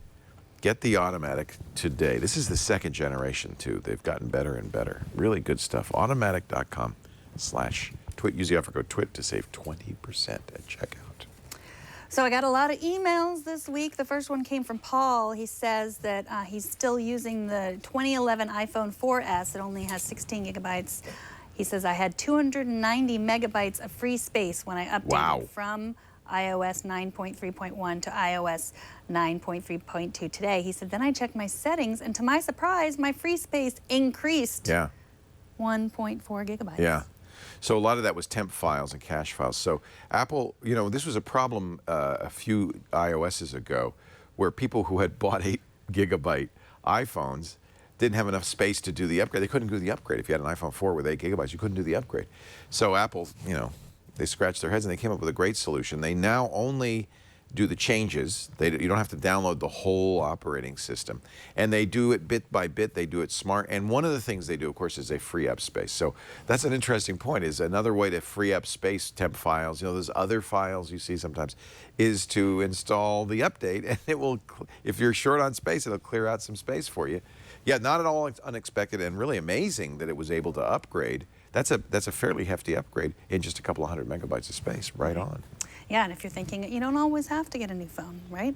Get the Automatic today. This is the second generation, too. They've gotten better and better. Really good stuff. Automatic.com/twit. use the offer code TWIT to save 20% at checkout. So I got a lot of emails this week. The first one came from Paul. He says that he's still using the 2011 iPhone 4S. It only has 16 gigabytes. He says, I had 290 megabytes of free space when I updated from iOS 9.3.1 to iOS 9.3.2 today. He said, then I checked my settings, and to my surprise, my free space increased 1.4 gigabytes. Yeah. So a lot of that was temp files and cache files. So Apple, you know, this was a problem a few iOSs ago where people who had bought 8 gigabyte iPhones didn't have enough space to do the upgrade. They couldn't do the upgrade. If you had an iPhone 4 with 8 gigabytes, you couldn't do the upgrade. So Apple, you know, they scratched their heads and they came up with a great solution. They now only do the changes. You don't have to download the whole operating system. And they do it bit by bit. They do it smart. And one of the things they do, of course, is they free up space. So that's an interesting point, is another way to free up space, temp files, you know, those other files you see sometimes, is to install the update. And it will, if you're short on space, it'll clear out some space for you. Yeah, not at all unexpected and really amazing that it was able to upgrade. That's a fairly hefty upgrade in just a couple of 100 megabytes of space, right on. Yeah, and if you're thinking, you don't always have to get a new phone, right?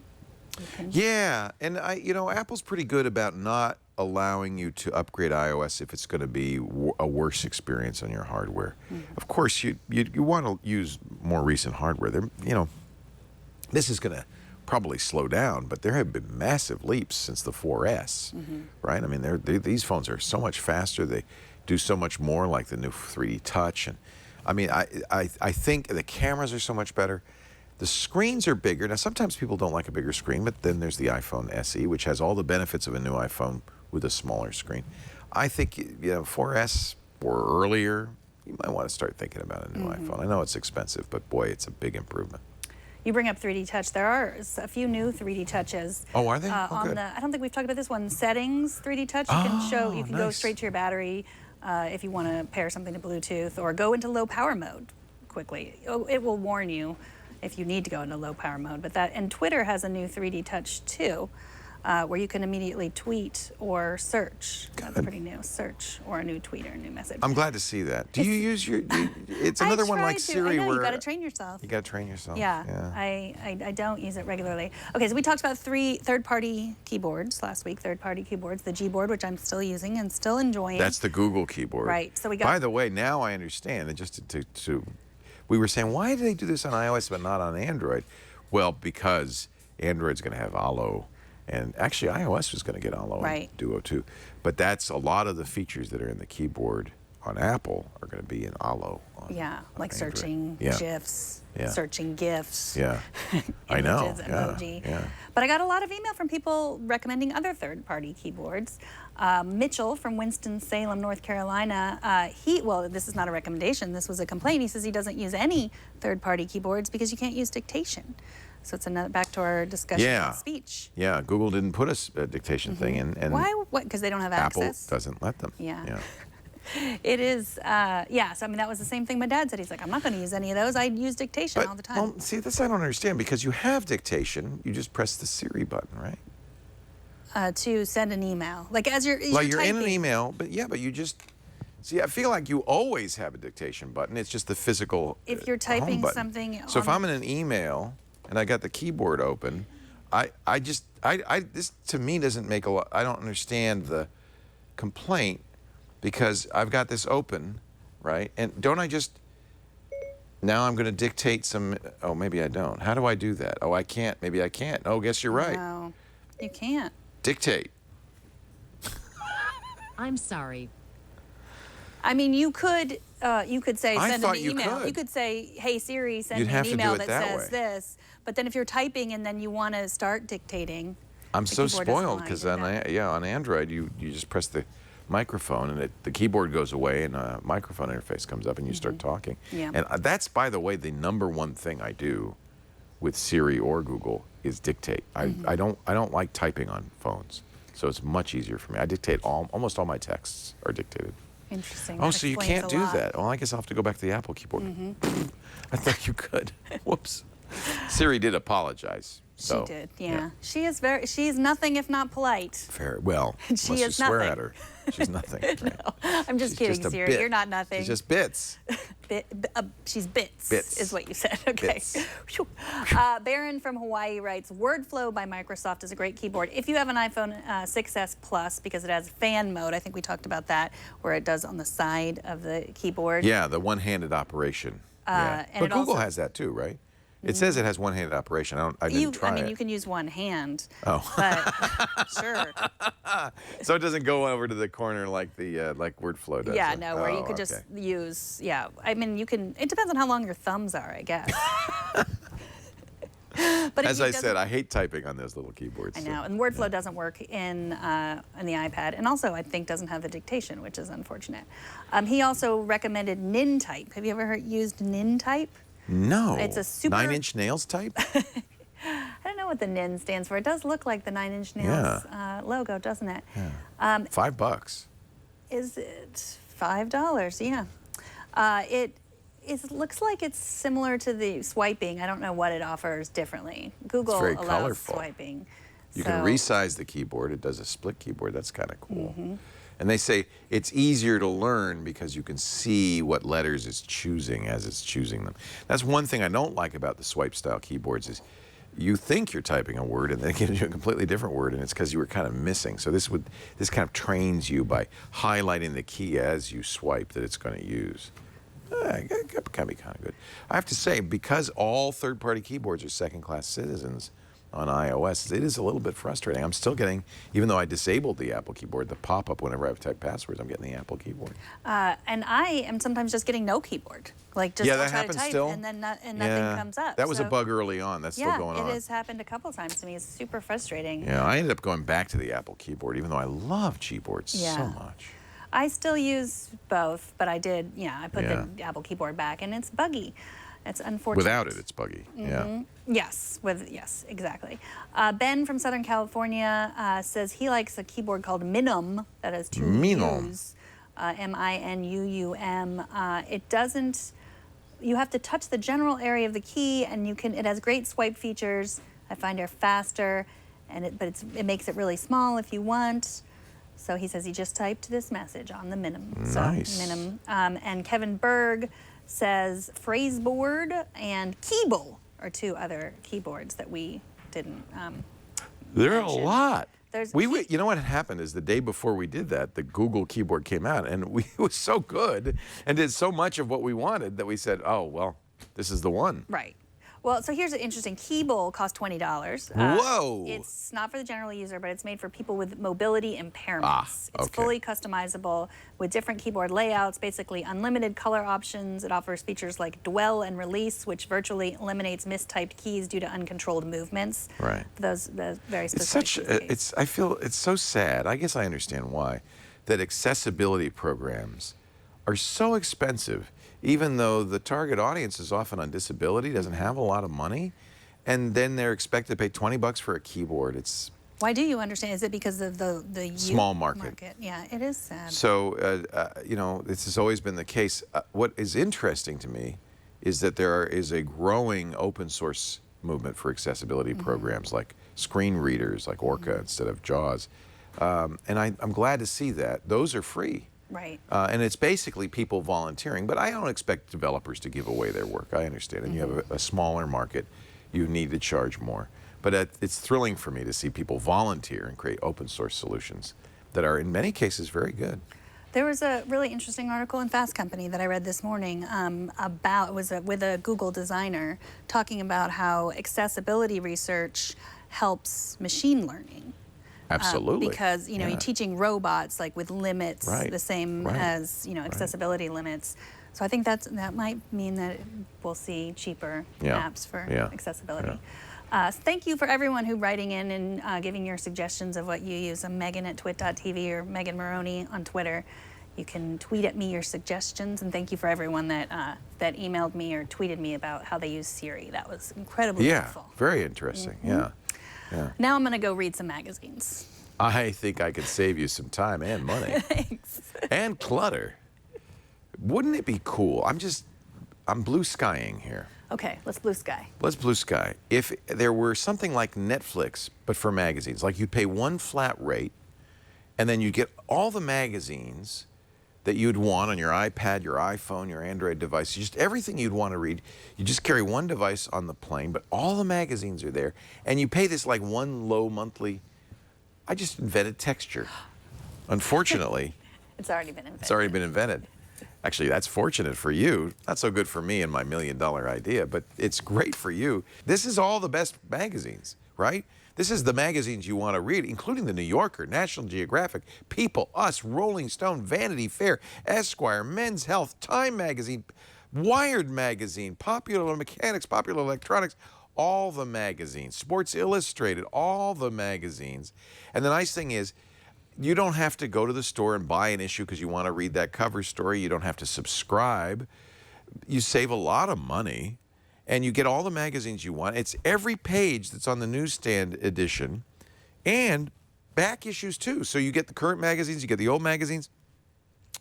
Yeah, and you know, Apple's pretty good about not allowing you to upgrade iOS if it's going to be a worse experience on your hardware. Of course, you want to use more recent hardware. You know, this is going to probably slow down, but there have been massive leaps since the 4S, right? I mean, these phones are so much faster. They do so much more, like the new 3D Touch, and I mean, I think the cameras are so much better. The screens are bigger. Now, sometimes people don't like a bigger screen, but then there's the iPhone SE, which has all the benefits of a new iPhone with a smaller screen. I think, you know, 4S or earlier, you might want to start thinking about a new iPhone. I know it's expensive, but boy, it's a big improvement. You bring up 3D Touch. There are a few new 3D Touches. Oh, are they? On the, I don't think we've talked about this one. Settings 3D Touch. You can go straight to your battery if you want to pair something to Bluetooth, or go into low power mode quickly. It will warn you if you need to go into low power mode. But and Twitter has a new 3D Touch too, where you can immediately tweet or search. That's pretty new. Search or a new tweet or a new message. I'm glad to see that. Do you use your? It's another one like Siri, I know, where you got to train yourself. You got to train yourself. Yeah. I don't use it regularly. Okay, so we talked about 3 third-party keyboards last week. Third-party keyboards, the Gboard, which I'm still using and still enjoying. That's the Google keyboard. Right. So we got. By the way, now I understand. And just we were saying, why do they do this on iOS but not on Android? Well, because Android's going to have Allo. And actually, iOS was going to get Allo and Duo too. But that's a lot of the features that are in the keyboard on Apple are going to be in Allo. Like Android. searching GIFs, searching GIFs. Yeah, I know. Emoji. Yeah. But I got a lot of email from people recommending other third-party keyboards. Mitchell from Winston-Salem, North Carolina, well, this is not a recommendation. This was a complaint. He says he doesn't use any third-party keyboards because you can't use dictation. So it's another back to our discussion about speech. Yeah, Google didn't put a dictation thing in. And why? What? Because they don't have access? Apple doesn't let them. Yeah. It is, so I mean, that was the same thing my dad said. He's like, I'm not going to use any of those. I use dictation all the time. Well, see, this I don't understand, because you have dictation. You just press the Siri button, right? To send an email. Like as you're you're in an email, but you just... See, I feel like you always have a dictation button. It's just the physical if you're typing something... So if I'm in an email and I got the keyboard open, this to me doesn't make a lot... I don't understand the complaint, because I've got this open, right? And don't I just... Now I'm going to dictate some... Oh, maybe I don't. How do I do that? Oh, I can't. Maybe I can't. Oh, guess you're right. No, you can't. Dictate. I'm sorry. I mean, you could say send an email. Could. You could say, hey Siri, send me an email that says this. But then if you're typing and then you want to start dictating, I'm so spoiled because on Android you just press the microphone and the keyboard goes away and a microphone interface comes up and you start talking. Yeah. And that's, by the way, the #1 thing I do with Siri or Google is dictate. I don't like typing on phones, so it's much easier for me. I dictate almost all my texts are dictated. Interesting. Oh, so you can't do that. Well, I guess I'll have to go back to the Apple keyboard. I thought you could. Whoops. Siri did apologize. So, she did, yeah. She's nothing if not polite. Fair. Well, she unless is you swear nothing. at her. She's nothing. Right? No, I'm just kidding, Siri. You're not nothing. She's just bits. she's bits. Bits. Is what you said. Okay. Bits. Phew. Baron from Hawaii writes, WordFlow by Microsoft is a great keyboard. If you have an iPhone 6S Plus, because it has fan mode, I think we talked about that, where it does on the side of the keyboard. Yeah, the one-handed operation. Yeah. and But it Google also- has that too, right? It says it has one-handed operation. I didn't try it. you can use one hand. Oh. But sure. So it doesn't go over to the corner like the like WordFlow does. Yeah, huh? no, where you Oh, could just okay. use, yeah. I mean, you can, it depends on how long your thumbs are, I guess. But As it I doesn't- said, I hate typing on those little keyboards. I so- know, and WordFlow doesn't work in the iPad, and also I think doesn't have the dictation, which is unfortunate. He also recommended NinType. Have you ever used NinType? No. It's a super- 9-inch nails type? I don't know what the Nin stands for. It does look like the 9 Inch Nails logo, doesn't it? Yeah. $5. Is it $5? Yeah. It looks like it's similar to the swiping. I don't know what it offers differently. Google very allows colorful. swiping. You can so- resize the keyboard. It does a split keyboard. That's kind of cool. Mm-hmm. And they say it's easier to learn because you can see what letters it's choosing as it's choosing them. That's one thing I don't like about the swipe style keyboards is you think you're typing a word and then it gives you a completely different word, and it's because you were kind of missing. So this kind of trains you by highlighting the key as you swipe that it's going to use. It can be kind of good. I have to say, because all third-party keyboards are second-class citizens on iOS, it is a little bit frustrating. I'm still getting, even though I disabled the Apple keyboard, the pop-up whenever I type passwords, I'm getting the Apple keyboard. And I am sometimes just getting no keyboard. Like just Yeah, I'll that try to happens type still? and then nothing Yeah. comes up. That was a So- bug early on. That's still going on. Yeah, it has happened a couple times to me. It's super frustrating. Yeah, I ended up going back to the Apple keyboard, even though I love keyboards so Yeah. much. I still use both, but I did, I put Yeah. the Apple keyboard back, and it's buggy. It's unfortunate. Without it, it's buggy. Yeah. Yes, exactly. Ben from Southern California says he likes a keyboard called Minum that has two Minum. U's, MINUUM. It doesn't. You have to touch the general area of the key, and it has great swipe features. I find they're faster, but it makes it really small if you want. So he says he just typed this message on the Minum. Nice. So Minum. And Kevin Berg says Phraseboard and Keeble are two other keyboards that we didn't There are a mention. lot. There's You know what had happened is the day before we did that, the Google keyboard came out, and it was so good and did so much of what we wanted that we said, oh, well, this is the one. Right. Well, so here's an interesting. Keeble costs $20. Whoa. It's not for the general user, but it's made for people with mobility impairments. It's okay. fully customizable with different keyboard layouts, basically unlimited color options. It offers features like dwell and release, which virtually eliminates mistyped keys due to uncontrolled movements. Right. Those very It's specific. I feel it's so sad. I guess I understand why, that accessibility programs are so expensive, even though the target audience is often on disability, doesn't have a lot of money, and then they're expected to pay $20 for a keyboard. It's Why do you understand? Is it because of the Small market. Yeah, it is sad. so, this has always been the case. What is interesting to me is that there is a growing open source movement for accessibility programs like screen readers, like Orca instead of JAWS. And I'm glad to see that. Those are free. Right. And it's basically people volunteering, but I don't expect developers to give away their work. I understand. And you have a smaller market, you need to charge more. But it's thrilling for me to see people volunteer and create open source solutions that are, in many cases, very good. There was a really interesting article in Fast Company that I read this morning with a Google designer talking about how accessibility research helps machine learning. Absolutely. Because you're teaching robots like with limits Right. the same Right. as accessibility limits. So I think that might mean that we'll see cheaper Yeah. apps for Yeah. accessibility. Thank you for everyone who writing in and giving your suggestions of what you use. I'm Megan at twit.tv or Megan Morrone on Twitter. You can tweet at me your suggestions, and thank you for everyone that emailed me or tweeted me about how they use Siri. That was incredibly helpful. Very interesting. Yeah. Now I'm going to go read some magazines. I think I could save you some time and money. Thanks. And clutter. Wouldn't it be cool? I'm blue skying here. Okay, let's blue sky. Let's blue sky. If there were something like Netflix, but for magazines, like you'd pay one flat rate, and then you get all the magazines that you'd want on your iPad, your iPhone, your Android device, just everything you'd want to read. You just carry one device on the plane, but all the magazines are there, and you pay this like one low monthly. I just invented texture. Unfortunately, It's already been invented. it's already been invented. Actually, that's fortunate for you. Not so good for me and my $1 million idea, but it's great for you. This is all the best magazines, right? This is the magazines you want to read, including the New Yorker, National Geographic, People, Us, Rolling Stone, Vanity Fair, Esquire, Men's Health, Time Magazine, Wired Magazine, Popular Mechanics, Popular Electronics, all the magazines, Sports Illustrated, all the magazines. And the nice thing is, you don't have to go to the store and buy an issue because you want to read that cover story. You don't have to subscribe. You save a lot of money, and you get all the magazines you want. It's every page that's on the newsstand edition, and back issues too. So you get the current magazines, you get the old magazines,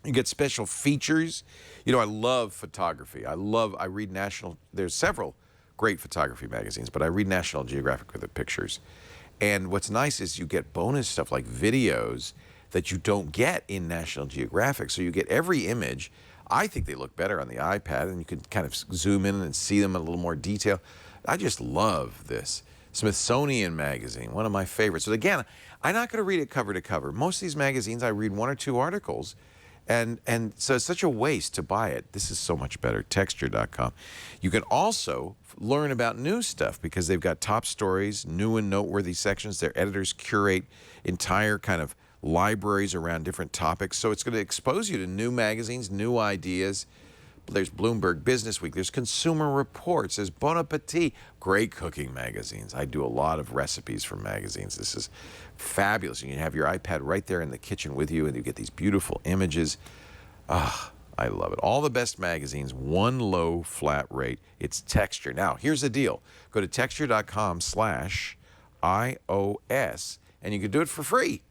you get special features. You know, I love photography. I read there's several great photography magazines, but I read National Geographic for the pictures. And what's nice is you get bonus stuff like videos that you don't get in National Geographic. So you get every image. I think they look better on the iPad, and you can kind of zoom in and see them in a little more detail. I just love this. Smithsonian Magazine, one of my favorites. So again, I'm not going to read it cover to cover. Most of these magazines, I read 1 or 2 articles. And so it's such a waste to buy it. This is so much better, texture.com. You can also learn about new stuff because they've got top stories, new and noteworthy sections. Their editors curate entire kind of libraries around different topics. So it's going to expose you to new magazines, new ideas. There's Bloomberg Business Week. There's Consumer Reports. There's Bon Appetit. Great cooking magazines. I do a lot of recipes for magazines. This is fabulous. You can have your iPad right there in the kitchen with you, and you get these beautiful images. Ah, I love it. All the best magazines, one low flat rate. It's Texture. Now, here's the deal. Go to texture.com/iOS, and you can do it for free.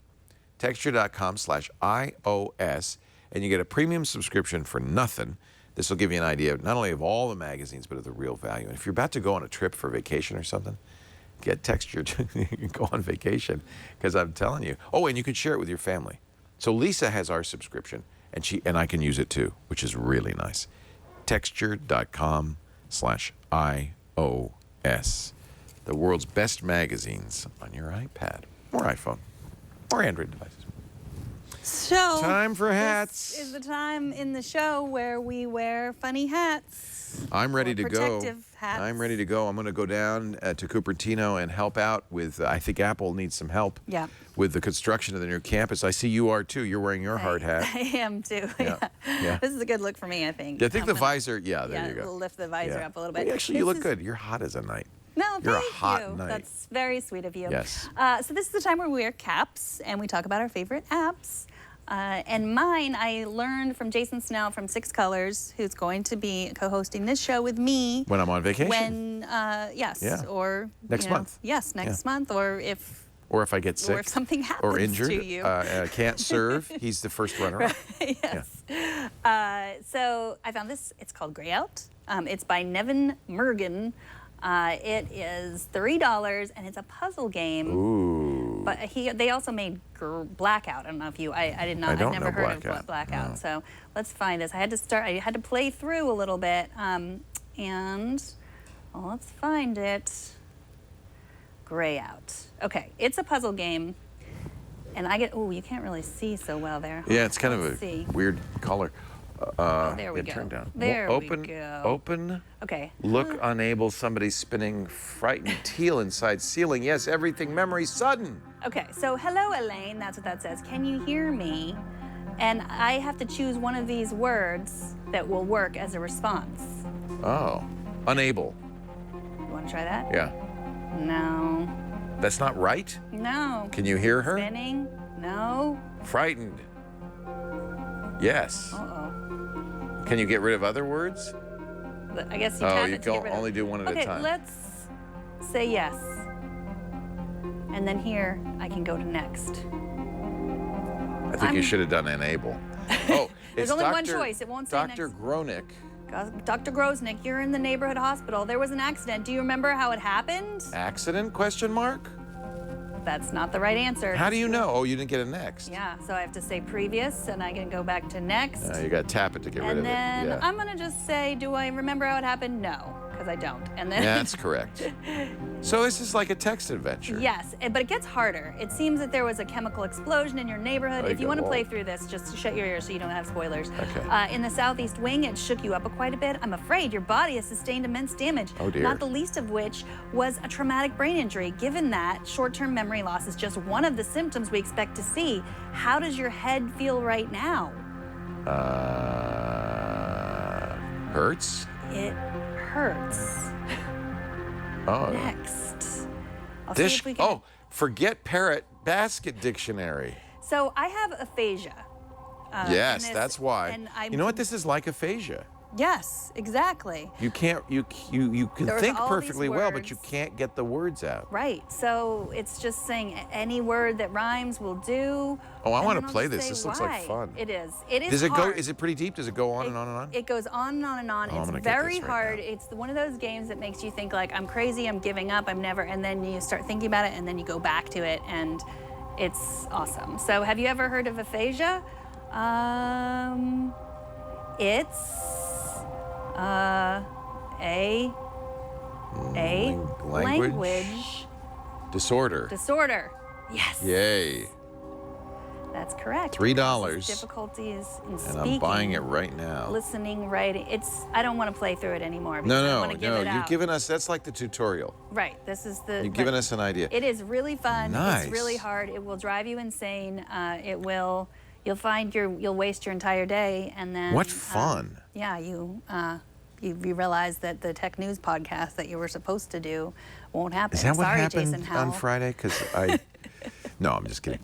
Texture.com/iOS, and you get a premium subscription for nothing. This will give you an idea not only of all the magazines, but of the real value. And if you're about to go on a trip for vacation or something, get Texture to go on vacation, because I'm telling you. Oh, and you can share it with your family. So Lisa has our subscription, and I can use it too, which is really nice. Texture.com/iOS. The world's best magazines on your iPad or iPhone or Android devices. So Time for hats. This is the time in the show where we wear funny hats. I'm ready to go. Protective hats. I'm ready to go. I'm going to go down to Cupertino and help out with, I think Apple needs some help with the construction of the new campus. I see you are too. You're wearing your hard hat. I am too. Yeah. Yeah. This is a good look for me, I think. Yeah, I think the visor, there you go. We'll lift the visor up a little bit. Well, actually, you look good. You're hot as a night. No, You're thank a hot you. night. That's very sweet of you. Yes. So this is the time where we wear caps and we talk about our favorite apps. And mine, I learned from Jason Snell from 6 Colors, who's going to be co-hosting this show with me. When I'm on vacation. Yes. Yeah. Or next month. Yes, next month. Or if I get sick. Or if something happens or injured, to you. Can't serve. He's the first runner-up. Yes. Yeah. So I found this. It's called Grayout. It's by Nevin Mergen. It is $3, and it's a puzzle game. Ooh. But they also made Blackout. I don't know if you. I've never heard of Blackout. No. So let's find this. I had to play through a little bit, and let's find it. Grayout. Okay, it's a puzzle game, and I get. Oh, you can't really see so well there. Yeah, it's kind of a weird color. There we go. Turn down. There we go. Open. Okay. Look unable. Somebody spinning. Frightened. Teal inside ceiling. Yes, everything. Memory sudden. Okay. So hello, Elaine. That's what that says. Can you hear me? And I have to choose one of these words that will work as a response. Oh. Unable. You want to try that? Yeah. No. That's not right? No. Can you hear her? Spinning? No. Frightened. Yes. Uh-oh. Can you get rid of other words? I guess you can. You can only do one at a time. Okay, let's say yes. And then here, I can go to next. I think you should have done enable. Oh, there's only one choice. It won't say Dr. next. Gronick. Dr. Grosnick, you're in the neighborhood hospital. There was an accident. Do you remember how it happened? Accident? Question mark? That's not the right answer. How do you know? Oh, you didn't get a next. Yeah, so I have to say previous, and I can go back to next. You got to tap it to get rid of it. And then Yeah. I'm gonna just say, do I remember how it happened? No, because I don't. And then That's correct. So this is like a text adventure. Yes, but it gets harder. It seems that there was a chemical explosion in your neighborhood. Oh, If you want to whoa. play through this, just shut your ears so you don't have spoilers. Okay. In the southeast wing, it shook you up quite a bit. I'm afraid your body has sustained immense damage. Oh, dear. Not the least of which was a traumatic brain injury. Given that, short-term memory loss is just one of the symptoms we expect to see. How does your head feel right now? Hurts? It hurts. Oh. Next. I'll see if we can... Oh, forget parrot basket dictionary. So I have aphasia. Yes, and that's why. and I'm- You know what? This is like aphasia. Yes, exactly. You can't. You can There's think all these perfectly well, but you words. can't get the words out. Right. So it's just saying any word that rhymes will do. Oh, I and want then to I'll play just this. say This looks like why. fun. It is. It is Does it hard. go? Is it pretty deep? Does it go on and on and on? It goes on and on and on. Oh, I'm It's gonna get very this right hard. now. It's one of those games that makes you think like, I'm crazy, I'm giving up, I'm never, and then you start thinking about it, and then you go back to it, and it's awesome. So have you ever heard of aphasia? It's a language Disorder. disorder. Yes. Yay. That's correct. $3. It causes difficulties in And speaking. I'm buying it right now. Listening, writing. I don't want to play through it anymore. Because I No, want to give no. it You've out. given us. That's like the tutorial. Right. This is the. You've given us an idea. It is really fun. Nice. It's really hard. It will drive you insane. It will. You'll find you'll waste your entire day, and then. What fun. Yeah, you realize that the tech news podcast that you were supposed to do won't happen. Is that what Sorry, happened Jason Howell. on Friday? Because I. No, I'm just kidding.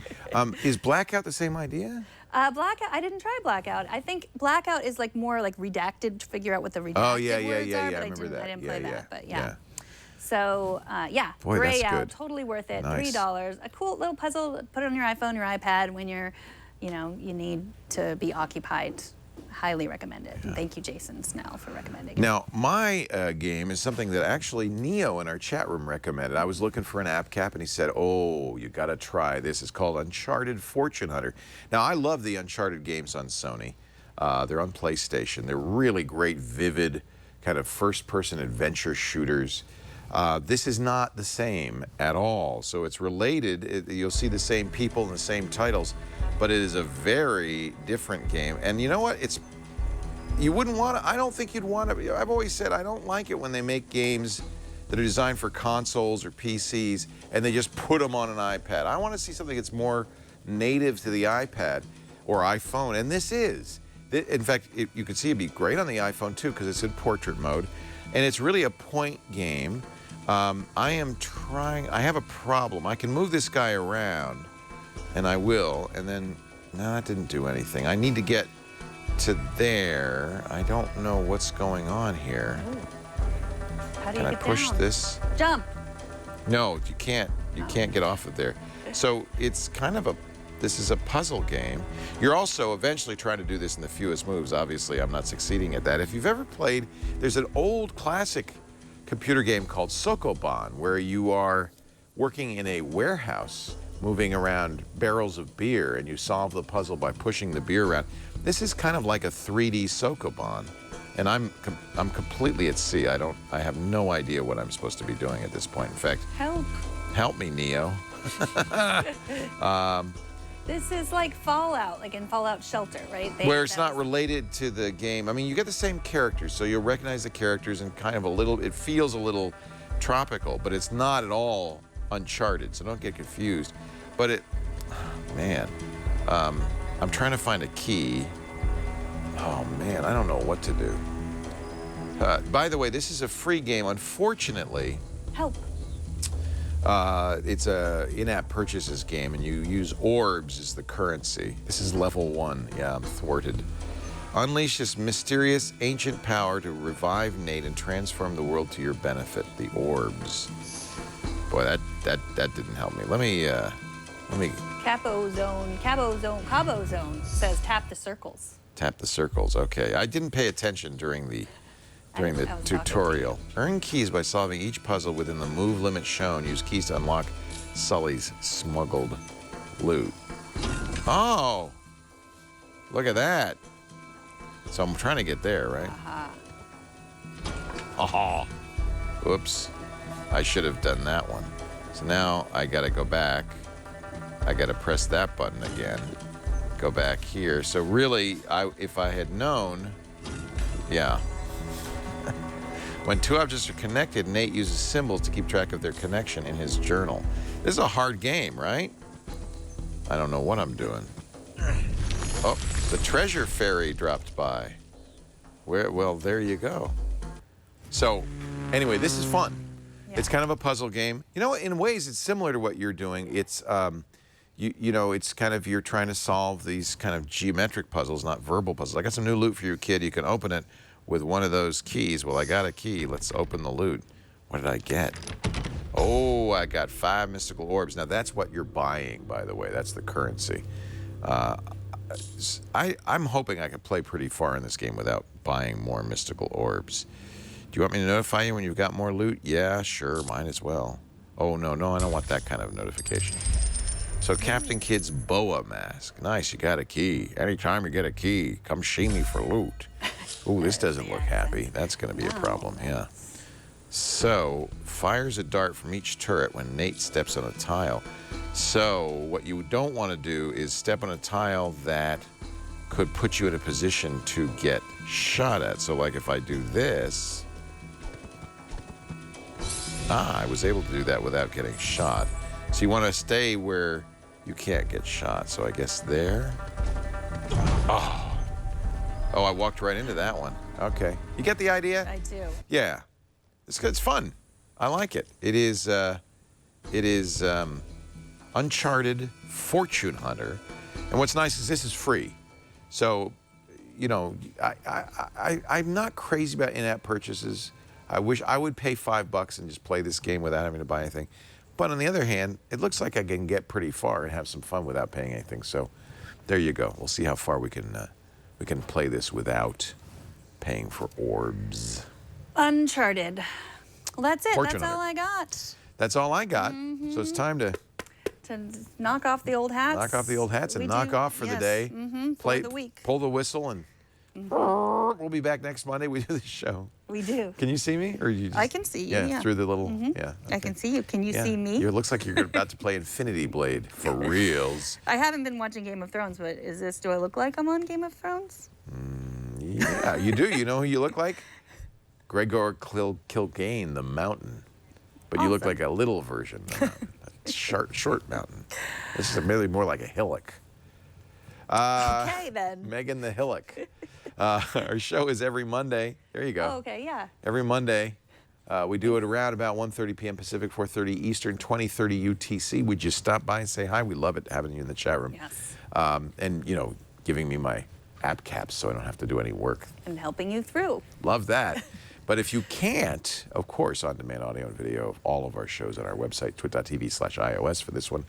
Is Blackout the same idea? Blackout. I didn't try Blackout. I think Blackout is like more like redacted to figure out what the redacted Oh, yeah, words yeah, are. yeah, But I remember that. I didn't Yeah, play yeah, that. But yeah. yeah. So yeah, Boy, that's Grayout, good. totally worth it. Nice. $3. A cool little puzzle. Put it on your iPhone, your iPad when you're, you need to be occupied. Highly recommend it. And thank you, Jason Snell, for recommending it. Now, my game is something that actually Neo in our chat room recommended. I was looking for an app cap, and he said, oh, you got to try this. It's called Uncharted Fortune Hunter. Now, I love the Uncharted games on Sony. They're on PlayStation. They're really great, vivid, kind of first-person adventure shooters. This is not the same at all. So it's related. You'll see the same people and the same titles, but it is a very different game. And you know what? You wouldn't want to, I don't think you'd want to, I've always said I don't like it when they make games that are designed for consoles or PCs and they just put them on an iPad. I want to see something that's more native to the iPad or iPhone, and this is. In fact, you can see it'd be great on the iPhone too because it's in portrait mode, and it's really a point game. I have a problem. I can move this guy around, and I will, and then, no, that didn't do anything. I need to get to there. I don't know what's going on here. How do Can you I get push down? this? Jump. No, you can't. You can't get off of there. So it's kind of this is a puzzle game. You're also eventually trying to do this in the fewest moves. Obviously, I'm not succeeding at that. If you've ever played, there's an old classic computer game called Sokoban, where you are working in a warehouse, moving around barrels of beer, and you solve the puzzle by pushing the beer around. This is kind of like a 3D Sokoban, and I'm completely at sea. I have no idea what I'm supposed to be doing at this point. In fact, help me, Neo. This is like Fallout, like in Fallout Shelter, right? Where it's not related to the game. I mean, you get the same characters, so you'll recognize the characters and kind of it feels a little tropical, but it's not at all Uncharted, so don't get confused. But man, I'm trying to find a key. Oh man, I don't know what to do. By the way, this is a free game. Unfortunately, Help. it's a in-app purchases game, and you use orbs as the currency. This is level 1. Yeah, I'm thwarted. Unleash this mysterious ancient power to revive Nate and transform the world to your benefit. The orbs. Boy, that didn't help me. Let me. Cabo Zone says tap the circles. Tap the circles. Okay, I didn't pay attention during the tutorial. Earn keys by solving each puzzle within the move limit shown. Use keys to unlock Sully's smuggled loot. Oh, look at that. So I'm trying to get there, right? Aha. Oops. I should have done that one. So now I got to go back. I got to press that button again. Go back here. So really, if I had known, yeah. When two objects are connected, Nate uses symbols to keep track of their connection in his journal. This is a hard game, right? I don't know what I'm doing. Oh, the treasure fairy dropped by. Well, there you go. So, anyway, this is fun. Yeah. It's kind of a puzzle game. You know, in ways, it's similar to what you're doing. It's, you know, it's kind of, you're trying to solve these kind of geometric puzzles, not verbal puzzles. I got some new loot for you, kid. You can open it with one of those keys. Well, I got a key. Let's open the loot. What did I get? Oh, I got 5 mystical orbs. Now, that's what you're buying, by the way. That's the currency. I'm hoping I can play pretty far in this game without buying more mystical orbs. Do you want me to notify you when you've got more loot? Yeah, sure, might as well. Oh, no, I don't want that kind of notification. So Captain Kidd's boa mask. Nice, you got a key. Anytime you get a key, come see me for loot. Ooh, this doesn't look happy. That's going to be a problem, yeah. So, fires a dart from each turret when Nate steps on a tile. So, what you don't want to do is step on a tile that could put you in a position to get shot at. So, like if I do this, I was able to do that without getting shot. So you want to stay where you can't get shot. So I guess there. Oh, I walked right into that one. Okay. You get the idea? I do. Yeah. It's good. It's fun. I like it. It is Uncharted Fortune Hunter. And what's nice is this is free. So, you know, I'm not crazy about in-app purchases. I wish I would pay $5 and just play this game without having to buy anything. But on the other hand, it looks like I can get pretty far and have some fun without paying anything. So there you go. We'll see how far we can play this without paying for orbs. Uncharted. Well, that's it. Fortune That's Hunter. all I got. That's all I got. So it's time to knock off the old hats. knock off the old hats and knock off for the day. For the week. Pull the whistle and we'll be back next Monday. We do the show. We do. Can you see me? Or you just, I can see you, yeah. Through the little, yeah. I can see you. Can you see me? It looks like you're about to play Infinity Blade for reals. I haven't been watching Game of Thrones, but do I look like I'm on Game of Thrones? Yeah, you do. You know who you look like? Gregor Kilgane, the mountain. But you look like a little version, a short mountain. This is really more like a hillock. Okay, then. Megan the Hillock. Our show is every Monday. There you go. Oh, okay, yeah. Every Monday. We do it around about 1:30 p.m. Pacific, 4:30 Eastern, 20:30 UTC. Would you stop by and say hi? We love it having you in the chat room. Yes. And, you know, giving me my app caps so I don't have to do any work. And helping you through. Love that. But if you can't, of course, on-demand audio and video of all of our shows on our website, twit.tv/iOS for this one,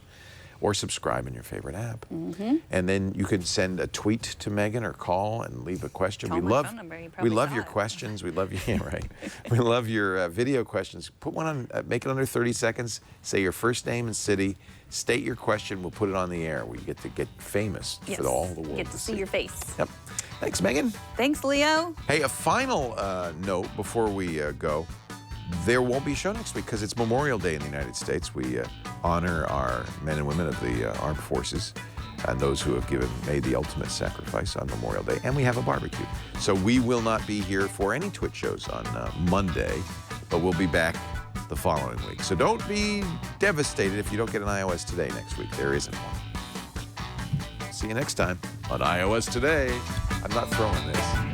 or subscribe in your favorite app. And then you can send a tweet to Megan or call and leave a question. Call my phone number. You probably we love got your it. questions. We love you. Yeah, right. We love your video questions. Put one on. Make it under 30 seconds. Say your first name and city. State your question. We'll put it on the air. We get to get famous for all the world Get to see your face. Yep. Thanks, Megan. Thanks, Leo. Hey, a final note before we go. There won't be a show next week because it's Memorial Day in the United States. We honor our men and women of the armed forces and those who have made the ultimate sacrifice on Memorial Day. And we have a barbecue. So we will not be here for any Twitch shows on Monday, but we'll be back the following week. So don't be devastated if you don't get an iOS Today next week. There isn't one. See you next time on iOS Today. I'm not throwing this.